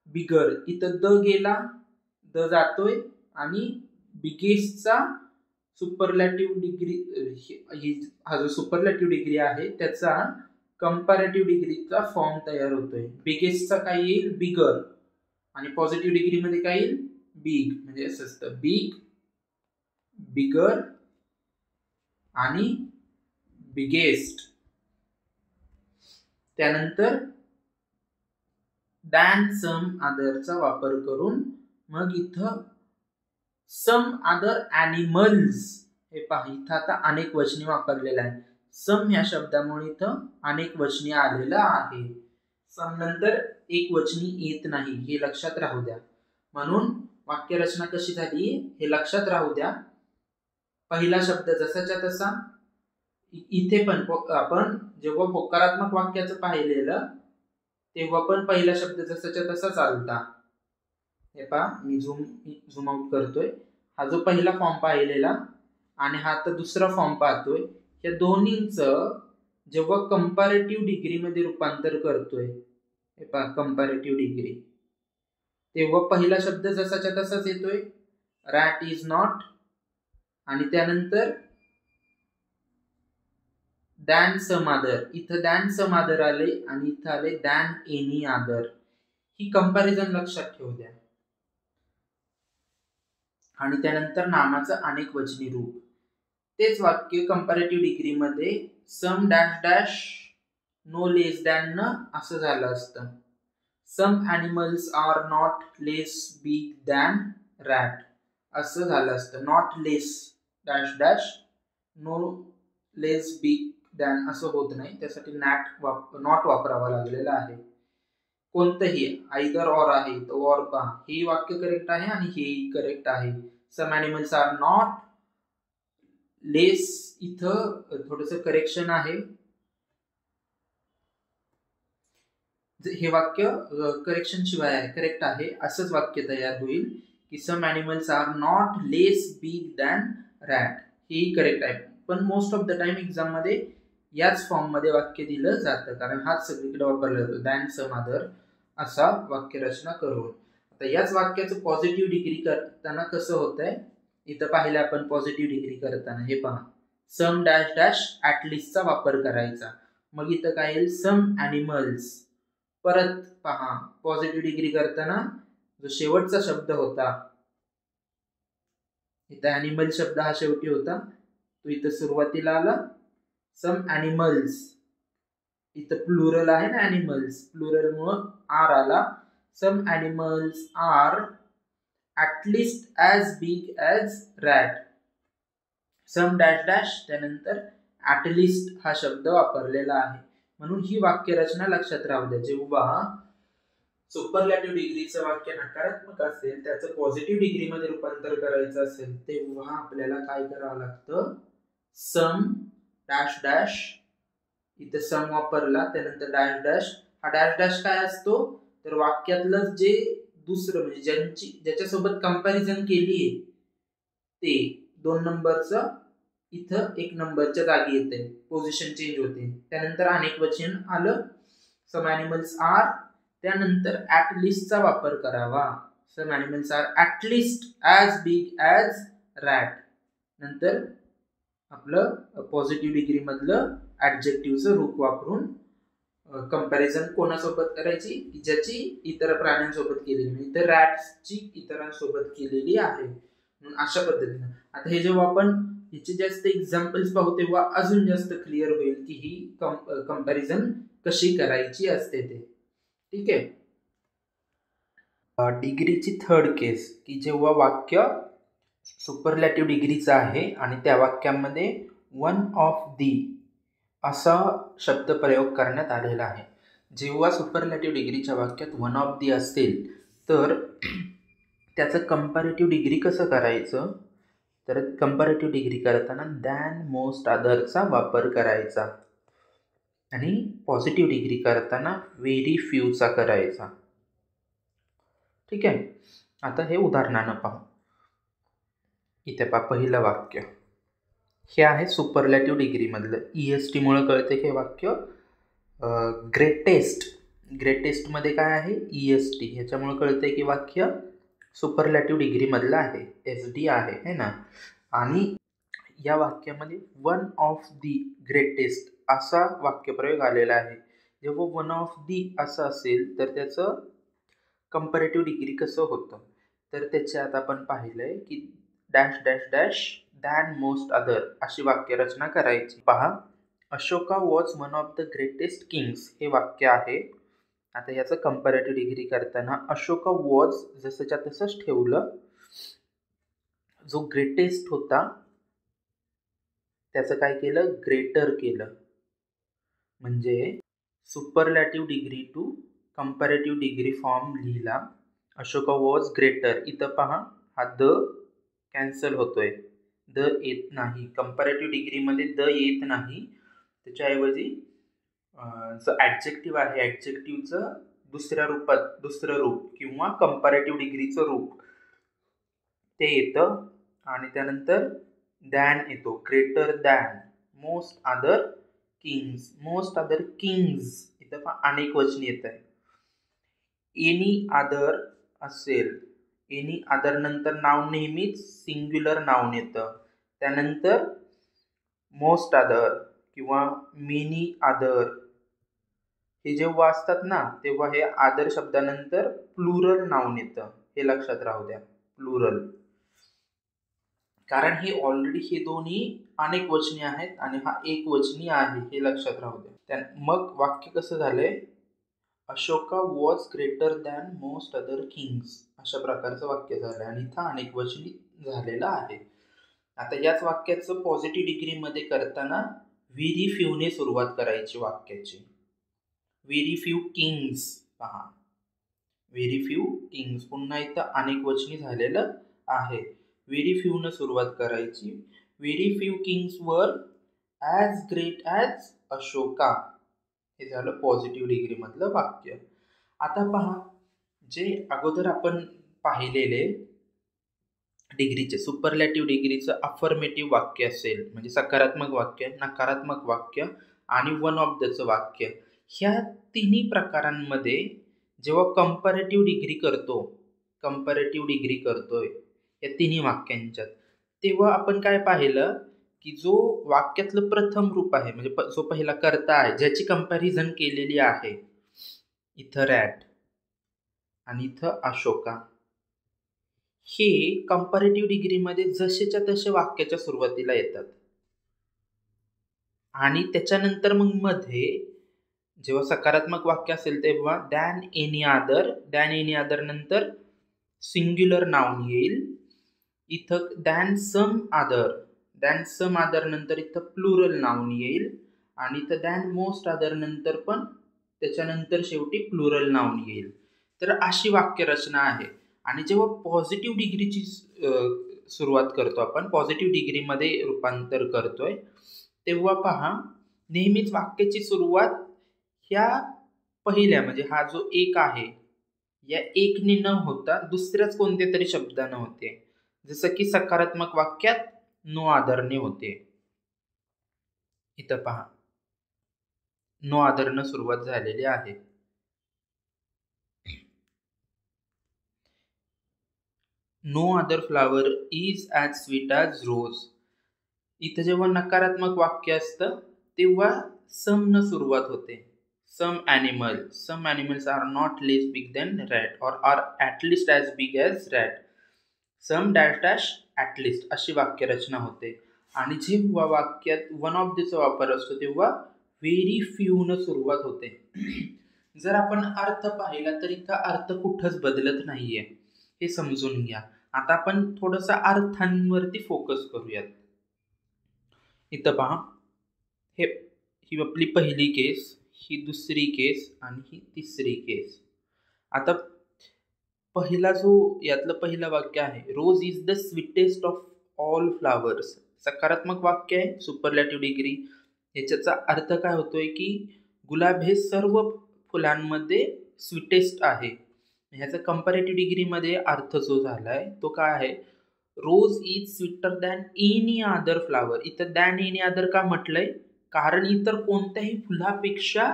बिगर, इथं द गेला, द जातोय, आणि बिगेस्टचा सुपरलॅटिव्ह डिग्री, हा जो सुपरलॅटिव्ह डिग्री आहे त्याचा कंपॅरेटिव्ह डिग्रीचा फॉर्म तयार होतोय. बिगेस्टचा काय येईल, बिगर, आणि पॉझिटिव्ह डिग्रीमध्ये काय येईल, बिग. म्हणजे असं असतं, बिग, बिगर आणि बिगेस्ट. त्यानंतर दॅन सम अदरचा वापर करून मग इथं सम अदर ॲनिमल्स, हे पहा इथं आता अनेक वचनी वापरलेलं आहे. सम ह्या शब्दामुळे इथं अनेक वचनी आलेलं आहे. सम नंतर एक वचनी येत नाही, हे लक्षात राहू द्या. म्हणून वाक्यरचना कशी झाली हे लक्षात राहू द्या. पहिला शब्द जसाच्या तसा. इथे पण आपण जेव्हा होकारात्मक वाक्याचं पाहिलेलं तेव्हा पण पहिला शब्द जसाच्या तसा चालता. हे पहा, मी झूम आउट करतोय. हा जो पहिला फॉर्म पाहिलेला आणि हा आता दुसरा फॉर्म पाहतोय, या दोन्हींचं जेव्हा कंपॅरेटिव्ह डिग्रीमध्ये रूपांतर करतोय, हे पहा कंपॅरेटिव्ह डिग्री, तेव्हा पहिला शब्द जसाच्या तसाच येतोय, रॅट इज नॉट, आणि त्यानंतर दॅन सम अदर, इथं दॅन सम अदर आले आणि इथं आले दॅन एनी अदर. ही कंपॅरिझन लक्षात ठेवू द्या. आणि त्यानंतर नामाचं अनेक वचनी रूप. तेच वाक्य कंपॅरेटिव्ह डिग्री मध्ये some dash dash no less than न असं झालं असतं. Some animals are not less big than rat असं झालं असतं. Not less dash dash no less big than असं होत नाही, त्यासाठी नॉट वापरावा लागलेला आहे. कोणतंही आयदर ऑर आहे तर ऑर पहा, हे वाक्य करेक्ट आहे आणि हेही करेक्ट आहे. सम ॲनिमल्स आर नॉट लेस, इथं थोडंसं करेक्शन आहे. हे वाक्य करेक्शन शिवाय आहे, करेक्ट आहे असंच वाक्य तयार होईल की some animals are not less big than rat, हेही करेक्ट आहे. पण most of the time exam मध्ये याच फॉर्म मध्ये वाक्य दिलं जातं, कारण हाच सगळीकडे वापरला जातो, दॅन सम अदर असा वाक्यरचना करून. आता याच वाक्याचं पॉझिटिव्ह डिग्री करताना कसं होतंय, इथं पाहिलं आपण पॉझिटिव्ह डिग्री करताना. हे पहा, सम डॅश डॅश ॲटलिस्टचा वापर करायचा. मग इथं काय येईल, सम ॲनिमल्स. परत पहा, पॉझिटिव्ह डिग्री करताना जो शेवटचा शब्द होता, इथं ॲनिमल शब्द हा शेवटी होता, तो इथं सुरुवातीला आला. सम ॲनिमल्स, इथं प्लुरल आहे ना ॲनिमल्स, प्लुरल मुळे आर आला. Some animals are at least as big as rat. Some dash dash त्यानंतर ॲटलिस्ट हा शब्द वापरलेला आहे. म्हणून ही वाक्यरचना लक्षात राहू द्या. जेव्हा सुपरलॅटिव्ह डिग्रीचं वाक्य नकारात्मक असेल, त्याचं पॉझिटिव्ह डिग्रीमध्ये रूपांतर करायचं असेल, तेव्हा आपल्याला काय करावं लागतं, सम डॅश डॅश, इथं सम वापरला त्यानंतर डॅश डॅश. हा डॅश डॅश काय असतो, तर वाक्यातलं जे दुसरं म्हणजे ज्याच्यासोबत कंपॅरिझन केली ते 2 नंबरचं इथं 1 नंबरच्या जागी येते, पोझिशन चेंज होते. त्यानंतर अनेक वचन आलं, सम ॲनिमल्स आर, त्यानंतर ॲटलिस्टचा वापर करावा. Some animals are at least as big as rat. नंतर आपलं पॉझिटिव्ह डिग्री मधलं ॲडजेक्टिव्हचं रूप वापरून कंपॅरिझन कोणासोबत करायची, ज्याची इतर प्राण्यांसोबत केलेली नाही, तर रॅट्सची इतरांसोबत केलेली आहे. म्हणून अशा पद्धतीनं आता हे जेव्हा आपण याचे जास्त एक्झाम्पल्स पाहू तेव्हा अजून जास्त क्लिअर होईल की ही कंपॅरिझन कशी करायची असते ते. ठीक आहे. डिग्रीची थर्ड केस, की जेव्हा वाक्य सुपरलॅटिव्ह डिग्रीचं आहे आणि त्या वाक्यामध्ये वन ऑफ दी असा शब्दप्रयोग करण्यात आलेला आहे. जेव्हा सुपरलॅटिव्ह डिग्रीच्या वाक्यात वन ऑफ दी असेल तर त्याचं कंपॅरेटिव्ह डिग्री कसं करायचं, तर कंपॅरेटिव्ह डिग्री करताना दॅन मोस्ट अदरचा वापर करायचा आणि पॉझिटिव्ह डिग्री करताना व्हेरी फ्यूचा करायचा. ठीक आहे. आता हे उदाहरणानं पाहू. इथे पहा, पहिलं वाक्य हे आहे सुपरलॅटिव्ह डिग्रीमधलं. EST मुळे कळते हे वाक्य ग्रेटेस्ट. ग्रेटेस्टमध्ये काय आहे, EST, ह्याच्यामुळे कळते की वाक्य सुपरलॅटिव्ह डिग्रीमधलं आहे, SD आहे, है ना. आणि या वाक्यामध्ये वन ऑफ दी ग्रेटेस्ट असा वाक्यप्रयोग आलेला आहे. जेव्हा वन ऑफ दी असं असेल तर त्याचं कंपॅरेटिव्ह डिग्री कसं होतं, तर त्याच्यात आपण पाहिलंय की dash dash dash than most other अशी वाक्यरचना करायची. पहा, Ashoka was one of the greatest Kings हे वाक्य आहे. आता याचं कंपॅरेटिव्ह डिग्री करताना अशोका वॉज जसंच्या तसंच ठेवलं, जो ग्रेटेस्ट होता त्याचं काय केलं, ग्रेटर केलं. म्हणजे superlative degree to comparative degree form लिहिला. अशोका वॉज ग्रेटर, इथं पहा हा द कॅन्सल होतोय, द येत नाही. कंपॅरेटिव्ह डिग्रीमध्ये द येत नाही, त्याच्याऐवजी जो ॲडजेक्टिव्ह आहे ॲडजेक्टिव्हचं दुसऱ्या रूपात दुसरं रूप किंवा कंपॅरेटिव्ह डिग्रीचं रूप ते येतं आणि त्यानंतर दॅन येतो, greater than most other Kings. Most other Kings इथं पण अनेक वचनी येत आहे. एनी अदर असेल, एनी अदर नंतर नाव नेहमीच सिंग्युलर नाउन येतं. त्यानंतर मोस्ट अदर, किंवा मेनी अदर हे जेव्हा असतात ना तेव्हा हे अदर शब्दानंतर प्लुरल नाउन येतं. हे लक्षात राहू द्या, प्लुरल. कारण हे ऑलरेडी हे दोन्ही अनेक वचनी आहेत आणि हा एक वचनी आहे, हे लक्षात राहू द्या. मग वाक्य कसं झालंय, Ashoka was greater than most other Kings, अशा प्रकारचं वाक्य झालंय आणि इथं अनेक वचनी झालेलं आहे. आता याच वाक्याचं पॉझिटिव्ह डिग्रीमध्ये करताना व्हेरी फ्यूने सुरुवात करायची वाक्याची. व्हेरी फ्यू किंग्स, पहा व्हेरी फ्यू किंग्स, पुन्हा इथं अनेक वचनी झालेलं आहे. व्हेरी फ्यूनं सुरुवात करायची. व्हेरी फ्यू किंग्स वर ॲज ग्रेट ॲज अशोका, हे झालं पॉझिटिव्ह डिग्री मधलं वाक्य. आता पहा, जे अगोदर आपण पाहिलेले डिग्रीचे सुपरलॅटिव्ह डिग्रीचं अफर्मेटिव्ह वाक्य असेल, म्हणजे सकारात्मक वाक्य, नकारात्मक वाक्य आणि वन ऑफ दचं वाक्य, ह्या तिन्ही प्रकारांमध्ये जेव्हा कंपॅरेटिव्ह डिग्री करतोय या तिन्ही वाक्यांच्यात, तेव्हा आपण काय पाहिलं की जो वाक्यातलं प्रथम रूप आहे, म्हणजे जो पहिला कर्ता आहे, ज्याची कंपॅरिझन केलेली आहे, इथं रॅट आणि इथं अशोका, हे कंपॅरेटिव्ह डिग्रीमध्ये जसेच्या तसे वाक्याच्या सुरुवातीला येतात. आणि त्याच्यानंतर मग मध्ये जेव्हा सकारात्मक वाक्य असेल तेव्हा दॅन एनी अदर नंतर सिंग्युलर नाउन येईल. इथं दॅन सम अदर नंतर इथं प्लुरल नाउन येईल. आणि इथं दॅन मोस्ट अदर नंतर पण त्याच्यानंतर शेवटी प्लुरल नाउन येईल. तर अशी वाक्यरचना आहे. आणि जेव्हा पॉझिटिव्ह डिग्रीची सुरुवात करतो आपण, पॉझिटिव्ह डिग्रीमध्ये रूपांतर करतोय, तेव्हा पहा नेहमीच वाक्याची सुरुवात ह्या पहिल्या, म्हणजे हा जो एक आहे या एकने न होता दुसऱ्याच कोणत्या तरी शब्दानं होते. जसं की सकारात्मक वाक्यात नो आदरने होते. इथं पहा नो आदरनं सुरुवात झालेली आहे. No other flower is as sweet as rose. इथं जेव्हा नकारात्मक वाक्य असतं तेव्हा सम न सुरुवात होते. Some animals are not less big than rat और are at least as big as rat. Some dash dash at least अशी वाक्यरचना होते. आणि जेव्हा वाक्यात वन ऑफ दिचा वापर असतो तेव्हा व्हेरी फ्यू न सुरुवात होते. जर आपण अर्थ पाहिला तर इथं अर्थ कुठंच बदलत नाहीये, हे समजून घ्या. आता आपण थोडंसं अर्थांवरती फोकस करूयात. इथं पहा, ही आपली पहिली केस, ही दुसरी केस आणि ही तिसरी केस. आता पहिला जो यातलं पहिलं वाक्य आहे, rose is the sweetest of all flowers, सकारात्मक वाक्य आहे, सुपरलॅटिव्ह डिग्री. याच्याचा अर्थ काय होतोय की गुलाब हे सर्व फुलांमध्ये स्वीटेस्ट आहे. ह्याचा कंपॅरेटिव्ह डिग्रीमध्ये अर्थ जो झालाय तो काय आहे, rose is sweeter than any other flower. इथं दॅन एनी अदर का म्हटलंय, कारण इतर कोणत्याही फुलापेक्षा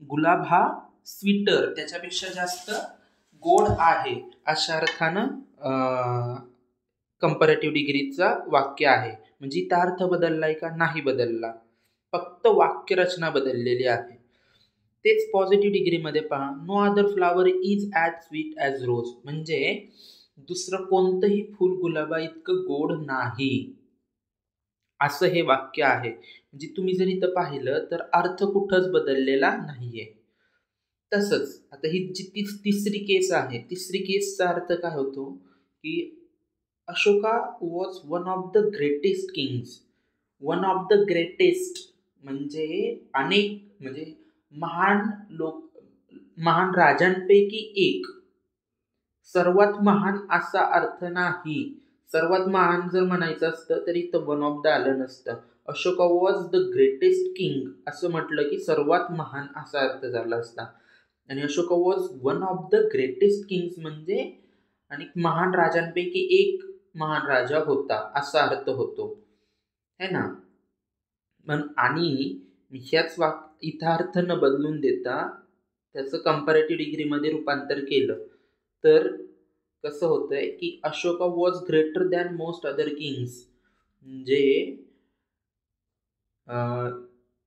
गुलाब हा स्वीटर, त्याच्यापेक्षा जास्त गोड आहे, अशा अर्थानं कंपॅरेटिव्ह डिग्रीचा वाक्य आहे. म्हणजे इथं अर्थ बदललाय का, नाही बदलला, फक्त वाक्यरचना बदललेली आहे. तेच पॉझिटिव्ह डिग्रीमध्ये पहा, no other flower is as sweet as rose, म्हणजे दुसरं कोणतंही फूल गुलाबा इतकं गोड नाही, असं हे वाक्य आहे. म्हणजे तुम्ही जर इथं पाहिलं तर अर्थ कुठंच बदललेला नाहीये. तसंच आता ही जी तिसरी केस आहे, तिसरी केसचा अर्थ काय होतो की Ashoka was one of the greatest Kings. One of the greatest म्हणजे अनेक, म्हणजे महान राजांपैकी एक. सर्वात महान असा अर्थ नाही. सर्वात महान जर म्हणायचं असतं तरी इथं वन ऑफ द आलं नसतं. Ashoka was the greatest king असं म्हटलं की सर्वात महान असा अर्थ झाला असता. आणि Ashoka was one of the greatest Kings म्हणजे आणि महान राजांपैकी एक महान राजा होता, असा अर्थ होतो, है ना. आणि ह्याच इथं अर्थ न बदलून देता त्याचं कंपॅरेटिव्ह डिग्रीमध्ये रूपांतर केलं तर कसं होतंय की Ashoka was greater than most other Kings, म्हणजे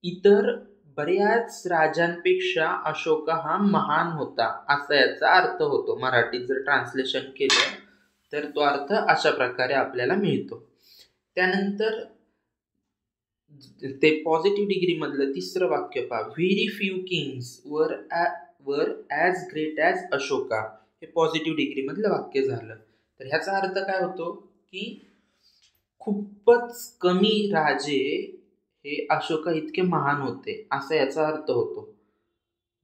इतर बऱ्याच राजांपेक्षा अशोक हा महान होता असा याचा अर्थ होतो. मराठीत जर ट्रान्सलेशन केलं तर तो अर्थ अशा प्रकारे आपल्याला मिळतो. त्यानंतर ते पॉझिटिव्ह डिग्री मधलं तिसरं वाक्य पहा. व्हेरी फ्यू किंग्स वर ॲज ग्रेट ॲज अशोका. हे पॉझिटिव्ह डिग्री मधलं वाक्य झालं. तर ह्याचा अर्थ काय होतो की खूपच कमी राजे हे अशोका इतके महान होते असा याचा अर्थ होतो.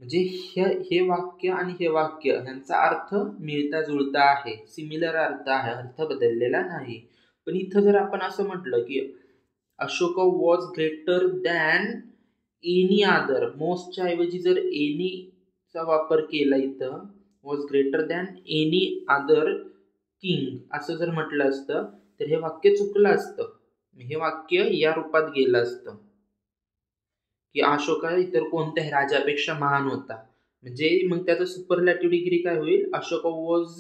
म्हणजे हे वाक्य आणि हे वाक्य यांचा अर्थ मिळता जुळता आहे, सिमिलर अर्थ आहे, अर्थ बदललेला नाही. पण इथं जर आपण असं म्हटलं की Ashoka was greater than any other, मोस्टच्या ऐवजी जर एनीचा वापर केला इथं, was greater than any other king असं जर म्हटलं असतं तर हे वाक्य चुकलं असतं. हे वाक्य या रूपात गेलं असतं की अशोका इतर कोणत्याही राजापेक्षा महान होता. म्हणजे मग त्याचा सुपरलॅटिव्ह डिग्री काय होईल? Ashoka was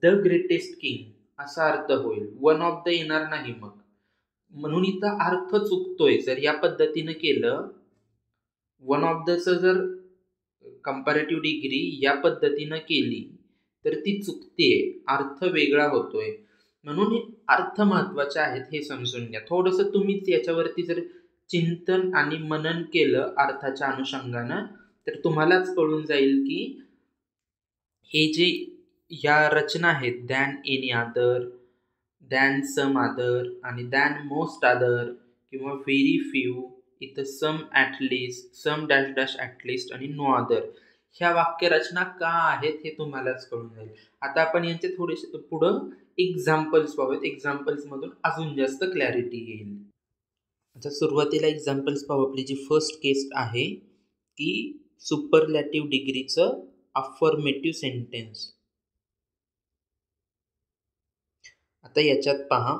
the greatest king असा अर्थ होईल. वन ऑफ द येणार नाही मग. म्हणून इथं अर्थ चुकतोय. जर या पद्धतीनं केलं, वन ऑफ दचं जर कंपॅरेटिव्ह डिग्री या पद्धतीनं केली तर ती चुकते, अर्थ वेगळा होतोय. म्हणून अर्थ महत्वाचे आहेत हे समजून घ्या. थोडंसं तुम्हीच याच्यावरती जर चिंतन आणि मनन केलं अर्थाच्या अनुषंगानं तर तुम्हालाच कळून जाईल की हे जे या रचना आहेत, than any other, than some other आणि दॅन मोस्ट अदर किंवा व्हेरी फ्यू, इथं some at least, some dash dash at least आणि नो अदर, ह्या वाक्यरचना का आहेत हे तुम्हालाच कळून जाईल. आता आपण यांचे थोडेसे पुढं एक्झाम्पल्स पाहूयात. एक्झाम्पल्समधून अजून जास्त क्लॅरिटी येईल. आता सुरुवातीला एक्झाम्पल्स पाहू. आपली जी फर्स्ट केस आहे की सुपरलॅटिव्ह डिग्रीचं अफर्मेटिव्ह सेंटेन्स. आता याच्यात पहा,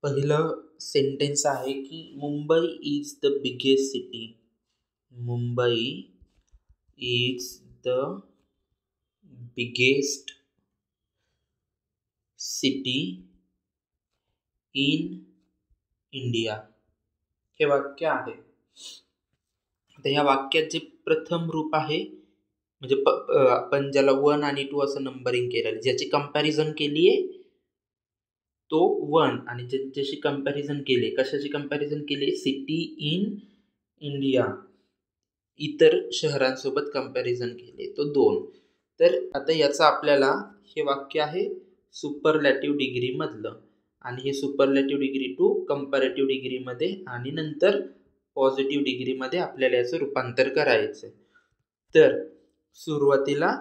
पहिलं सेंटेन्स आहे की Mumbai is the biggest city. Mumbai is the biggest city in India. हे वाक्य आहे. आता ह्या वाक्यात जे प्रथम रूप आहे, म्हणजे आपण ज्याला 1 आणि 2 असं नंबरिंग केलेलं, ज्याची कंपॅरिझन केली आहे तो 1, आणि ज्याची कंपॅरिझन केली, कशाची कंपॅरिझन केली? सिटी इन इंडिया, इतर शहरांसोबत कंपॅरिझन केले तो 2. तर आता याचा आपल्याला हे वाक्य आहे सुपरलॅटिव्ह डिग्री मधलं, आणि हे सुपरलॅटिव्ह डिग्री टू कंपॅरेटिव्ह डिग्रीमध्ये आणि नंतर पॉझिटिव्ह डिग्रीमध्ये आपल्याला याचं रूपांतर करायचं. तर सुरुवातीला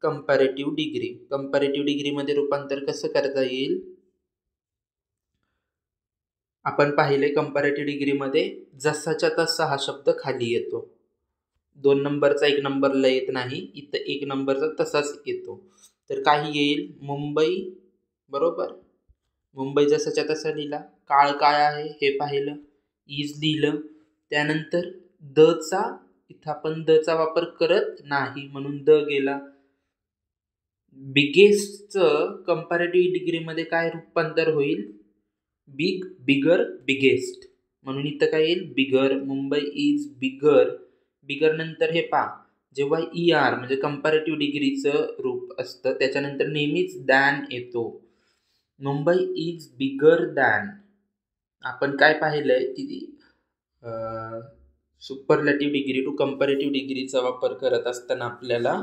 कंपॅरेटिव्ह डिग्री. कंपॅरेटिव्ह डिग्रीमध्ये रूपांतर कसं करता येईल? आपण पाहिले कंपॅरेटिव्ह डिग्रीमध्ये जसाच्या तसा हा शब्द खाली येतो. 2 नंबरचा 1 नंबरला येत नाही, इथं 1 नंबरचा तसाच येतो. तर काही येईल मुंबई, बरोबर, मुंबई जसाच्या तसा लिहिला. काळ काय आहे हे पाहिलं, इज लिहिलं. त्यानंतर दचा, इथं आपण दचा वापर करत नाही म्हणून द गेला. बिगेस्टचं कंपॅरेटिव्ह डिग्रीमध्ये काय रूपांतर होईल? बिग, बिगर, बिगेस्ट, म्हणून इथं काय येईल? बिगर. Mumbai is bigger. बिगर नंतर हे पा, जेव्हा ER म्हणजे कंपॅरेटिव्ह डिग्रीचं रूप असतं त्याच्यानंतर नेहमीच दॅन येतो. Mumbai is bigger than. आपण काय पाहिलंय की सुपरलॅटिव्ह डिग्री टू कंपॅरेटिव्ह डिग्रीचा वापर करत असताना आपल्याला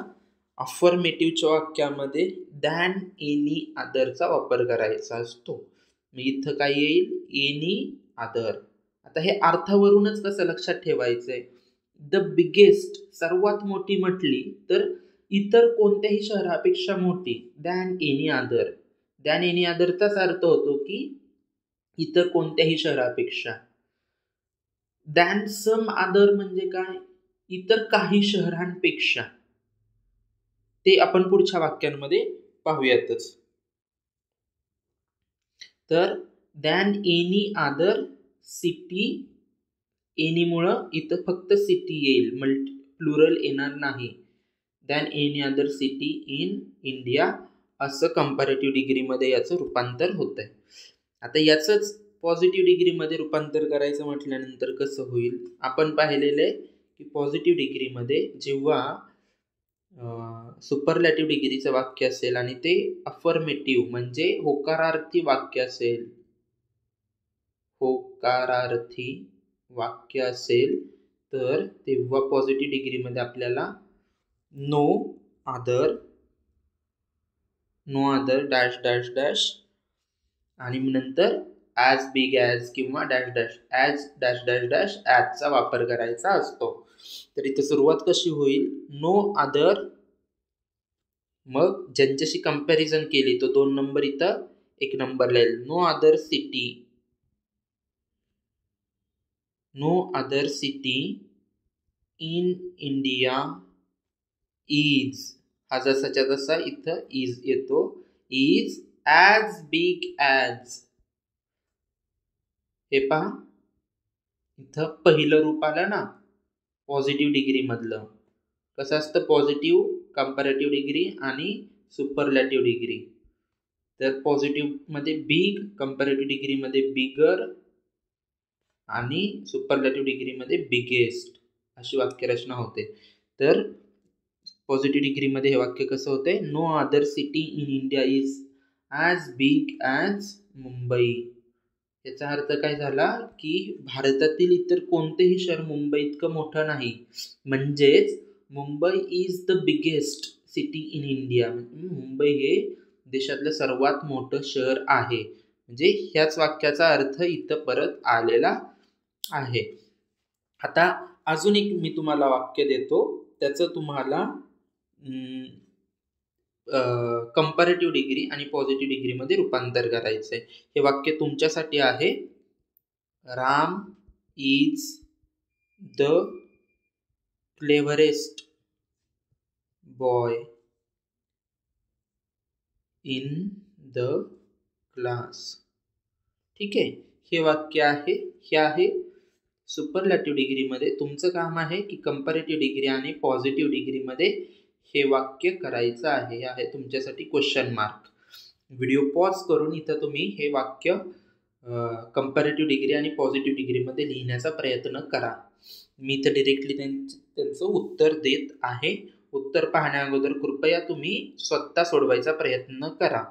अफर्मेटिव्हच्या वाक्यामध्ये दॅन एनी अदरचा वापर करायचा असतो. मग इथं काय येईल? Any other. आता हे अर्थावरूनच कसं लक्षात ठेवायचंय? द बिगेस्ट, सर्वात मोठी म्हटली तर इतर कोणत्याही शहरापेक्षा मोठी, than any other. Than any अदरचाच अर्थ होतो की इतर कोणत्याही शहरापेक्षा. दॅन सम अदर म्हणजे काय? इतर काही शहरांपेक्षा. ते आपण पुढच्या वाक्यांमध्ये पाहूयातच. तर दॅन एनी अदर सिटी, एनीमुळं इथं फक्त सिटी येईल, प्लुरल येणार नाही. Than any other city in India असं कंपॅरेटिव्ह डिग्रीमध्ये याचं रूपांतर होत आहे. आता याचंच पॉझिटिव्ह डिग्रीमध्ये रूपांतर करायचं म्हटल्यानंतर कसं होईल, आपण पाहिलेलं आहे की पॉझिटिव्ह डिग्रीमध्ये जेव्हा सुपरलॅटिव्ह डिग्रीचं वाक्य असेल आणि ते अफर्मेटिव्ह म्हणजे होकारार्थी वाक्य असेल, होकारार्थी वाक्य असेल, तर तेव्हा पॉझिटिव्ह डिग्रीमध्ये आपल्याला no other dash dash dash आणि नंतर ॲज बिग ॲज किंवा dash dash as dash dash dash ॲजचा वापर करायचा असतो. तर इथं सुरुवात कशी होईल, नो अदर, मग ज्यांच्याशी कंपॅरिझन केली तो 2 नंबर इथं 1 नंबरला येईल. No other city in India is, हा जसाच्या तसा इथं इज येतो, इज ॲज बिग ॲज. हे पहा इथं पहिलं रूप आलं ना पॉझिटिव्ह डिग्री मधलं. कसं असतं, पॉझिटिव्ह, कंपॅरेटिव्ह डिग्री आणि सुपरलॅटिव्ह डिग्री. तर पॉझिटिव्ह मध्ये बिग, कंपॅरेटिव्ह डिग्री मध्ये बिगर आणि सुपरलॅटिव्ह डिग्री मध्ये बिगेस्ट अशी वाक्यरचना होते. तर पॉझिटिव्ह डिग्री मध्ये हे वाक्य कसं होते, no other city in India is as big as Mumbai. याचा अर्थ काय झाला की भारतातील इतर कोणतेही शहर मुंबई इतकं मोठं नाही, म्हणजेच Mumbai is the biggest city in India. Mumbai हे देशातलं सर्वात मोठं शहर आहे. म्हणजे ह्याच वाक्याचा अर्थ इथं परत आलेला आहे. आता अजून एक मी तुम्हाला वाक्य देतो, त्याचं तुम्हाला कंपॅरेटिव्ह डिग्री आणि पॉझिटिव्ह डिग्रीमध्ये रूपांतर करायचं आहे. हे वाक्य तुमच्यासाठी आहे. Ram is the cleverest boy in the class. ठीक आहे, हे वाक्य आहे. हे आहे सुपरलॅटिव्ह डिग्रीमध्ये. तुमचं काम आहे की कंपॅरेटिव्ह डिग्री आणि पॉझिटिव्ह डिग्रीमध्ये हे वाक्य करायचं आहे. हे आहे तुमच्यासाठी क्वेश्चन मार्क. व्हिडिओ पॉज करून इथं तुम्ही हे वाक्य कंपॅरेटिव्ह डिग्री आणि पॉझिटिव्ह डिग्रीमध्ये लिहिण्याचा प्रयत्न करा. मी इथं डिरेक्टली त्यांचं उत्तर देत आहे. उत्तर पाहण्या अगोदर कृपया तुम्ही स्वतः सोडवायचा प्रयत्न करा.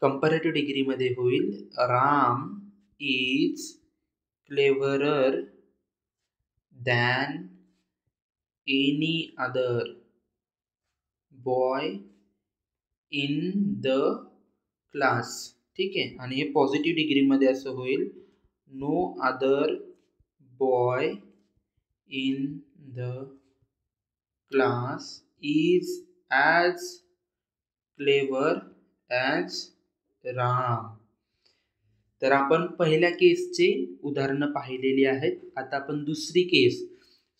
कंपॅरेटिव्ह डिग्रीमध्ये होईल, Ram is cleverer than any other boy in the class. ठीक आहे, आणि हे पॉझिटिव्ह डिग्रीमध्ये असं होईल, no other boy in the class is as clever as Ram. तर आपण पहिल्या केसची उदाहरणं पाहिलेली आहेत. आता आपण दुसरी केस,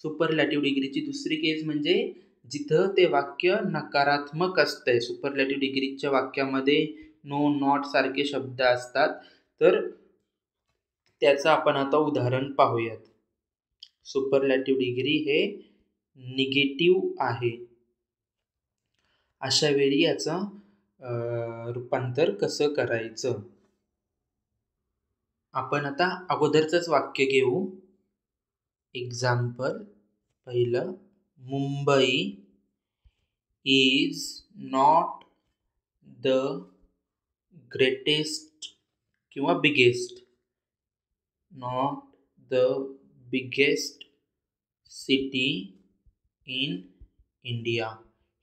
सुपरलॅटिव्ह डिग्रीची दुसरी केस म्हणजे जिथं ते वाक्य नकारात्मक असतंय. सुपरलॅटिव्ह डिग्रीच्या वाक्यामध्ये नो, नॉट सारखे शब्द असतात. तर त्याचं आपण आता उदाहरण पाहूयात. सुपरलॅटिव्ह डिग्री हे निगेटिव्ह आहे. अशा वेळी याचं रूपांतर कसं करायचं, आपण आता अगोदरचंच वाक्य घेऊ. एक्झाम्पल पहिलं, Mumbai is not the greatest किंवा biggest, not the biggest city in India.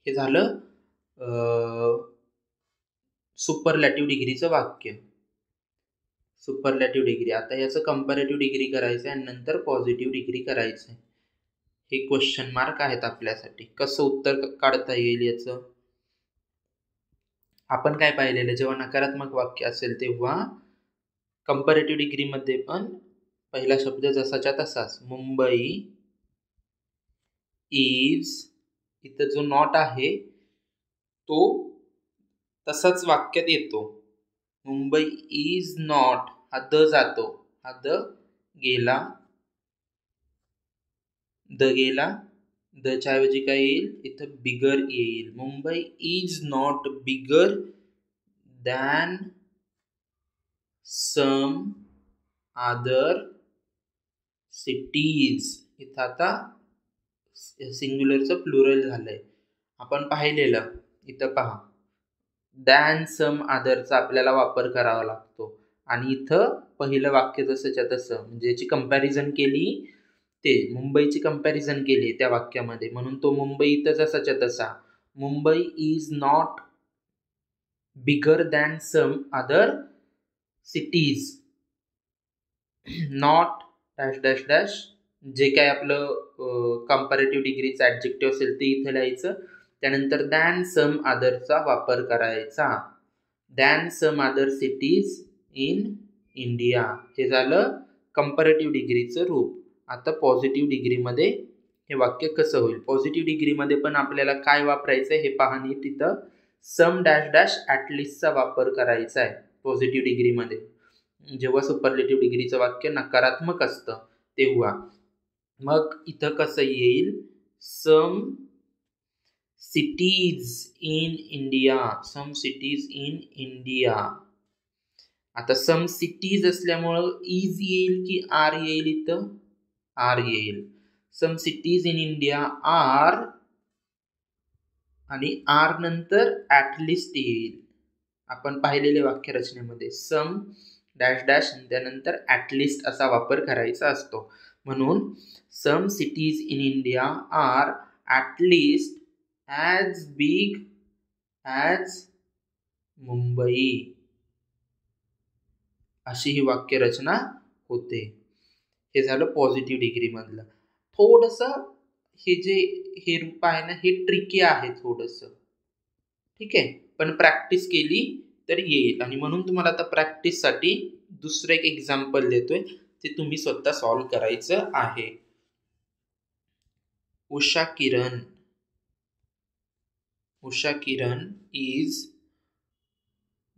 हे झालं सुपरलॅटिव्ह डिग्रीचं वाक्य. Superlative degree. आता याचं कंपॅरेटिव्ह डिग्री करायचं आहे आणि नंतर पॉझिटिव्ह डिग्री करायचं आहे. हे क्वेश्चन मार्क आहेत आपल्यासाठी. कसं उत्तर काढता येईल याचं, आपण काय पाहिलेलं, जेव्हा नकारात्मक वाक्य असेल तेव्हा कंपॅरेटिव्ह डिग्रीमध्ये पण पहिला शब्द जसाच्या तसाच, मुंबई इज, इथं जो नॉट आहे तो तसाच वाक्यात येतो. मुंबई इज नॉट, हा द जातो, हा द गेला, दच्या ऐवजी काय येईल, इथं बिगर येईल. Mumbai is not bigger than some other cities. इथं आता सिंग्युलरचं प्लुरल झालंय. आपण पाहिलेलं इथं पहा, दॅन सम अदरचा आपल्याला वापर करावा लागतो आणि इथं पहिलं वाक्य जसंच्या तसं म्हणजे याची कंपॅरिझन केली, ते मुंबईची कंपॅरिझन केली त्या वाक्यामध्ये, म्हणून तो मुंबई इथं जसाच्या तसा. Mumbai is not bigger than some other cities. Not dash dash dash जे काय आपलं कंपॅरेटिव्ह डिग्रीचं ॲडजेक्टिव्ह असेल ते इथं लिहायचं. त्यानंतर दॅन सम अदरचा वापर करायचा. Than some other cities in India. हे झालं कंपॅरेटिव्ह डिग्रीचं रूप. आता पॉझिटिव्ह डिग्रीमध्ये हे वाक्य कसं होईल. पॉझिटिव्ह डिग्रीमध्ये पण आपल्याला काय वापरायचं आहे हे पाहणी. तिथं सम डॅश डॅश ॲटलिस्टचा वापर करायचा आहे पॉझिटिव्ह डिग्रीमध्ये. जेव्हा सुपरलेटिव्ह डिग्रीचं वाक्य नकारात्मक असतं तेव्हा. मग इथं कसं येईल, some cities in India. Some cities in India. आता सम सिटीज असल्यामुळं इज येईल की आर येईल. इथं आर येईल. Some cities in India are आणि आर नंतर ॲटलिस्ट येईल. आपण पाहिलेले वाक्यरचनेमध्ये सम डॅश डॅश त्यानंतर ॲटलिस्ट असा वापर करायचा असतो. म्हणून some cities in India are at least as big as Mumbai. अशी ही वाक्यरचना होते. हे झालं पॉझिटिव्ह डिग्रीमधलं. थोडंसं हे रूप आहे ना हे ट्रिकी आहे थोडंसं, ठीक आहे, पण प्रॅक्टिस केली तर येईल. आणि म्हणून तुम्हाला आता प्रॅक्टिससाठी दुसरं एक एक्झाम्पल देतोय, ते तुम्ही स्वतः सॉल्व्ह करायचं आहे. Usha Kiran is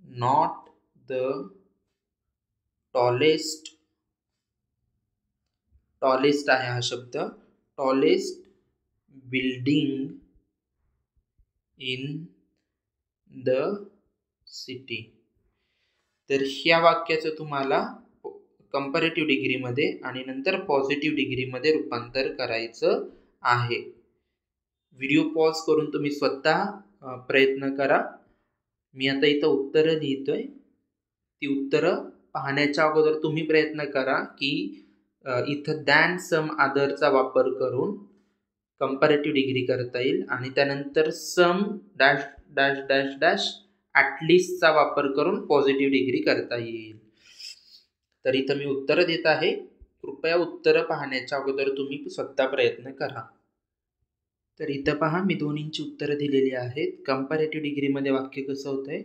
not the tallest आहे हा शब्द, tallest building in the city. तर ह्या वाक्याचं तुम्हाला कंपॅरेटिव्ह डिग्रीमध्ये आणि नंतर पॉझिटिव्ह डिग्रीमध्ये रूपांतर करायचं आहे. व्हिडिओ पॉज करून तुम्ही स्वतः प्रयत्न करा. मी आता इथं उत्तरं लिहितोय, ती उत्तरं पाहण्याच्या अगोदर तुम्ही प्रयत्न करा की इथं दॅन सम अदरचा वापर करून कंपॅरेटिव्ह डिग्री करता येईल आणि त्यानंतर सम डॅश डॅश डॅश डॅश ॲटलिस्टचा वापर करून पॉझिटिव्ह डिग्री करता येईल. तर इथं मी उत्तरं देत आहे. कृपया उत्तरं पाहण्याच्या अगोदर तुम्ही स्वतः प्रयत्न करा. तर इथं पहा, मी दोन्हींची उत्तरं दिलेली आहेत. कंपॅरेटिव्ह डिग्रीमध्ये वाक्य कसं होतंय,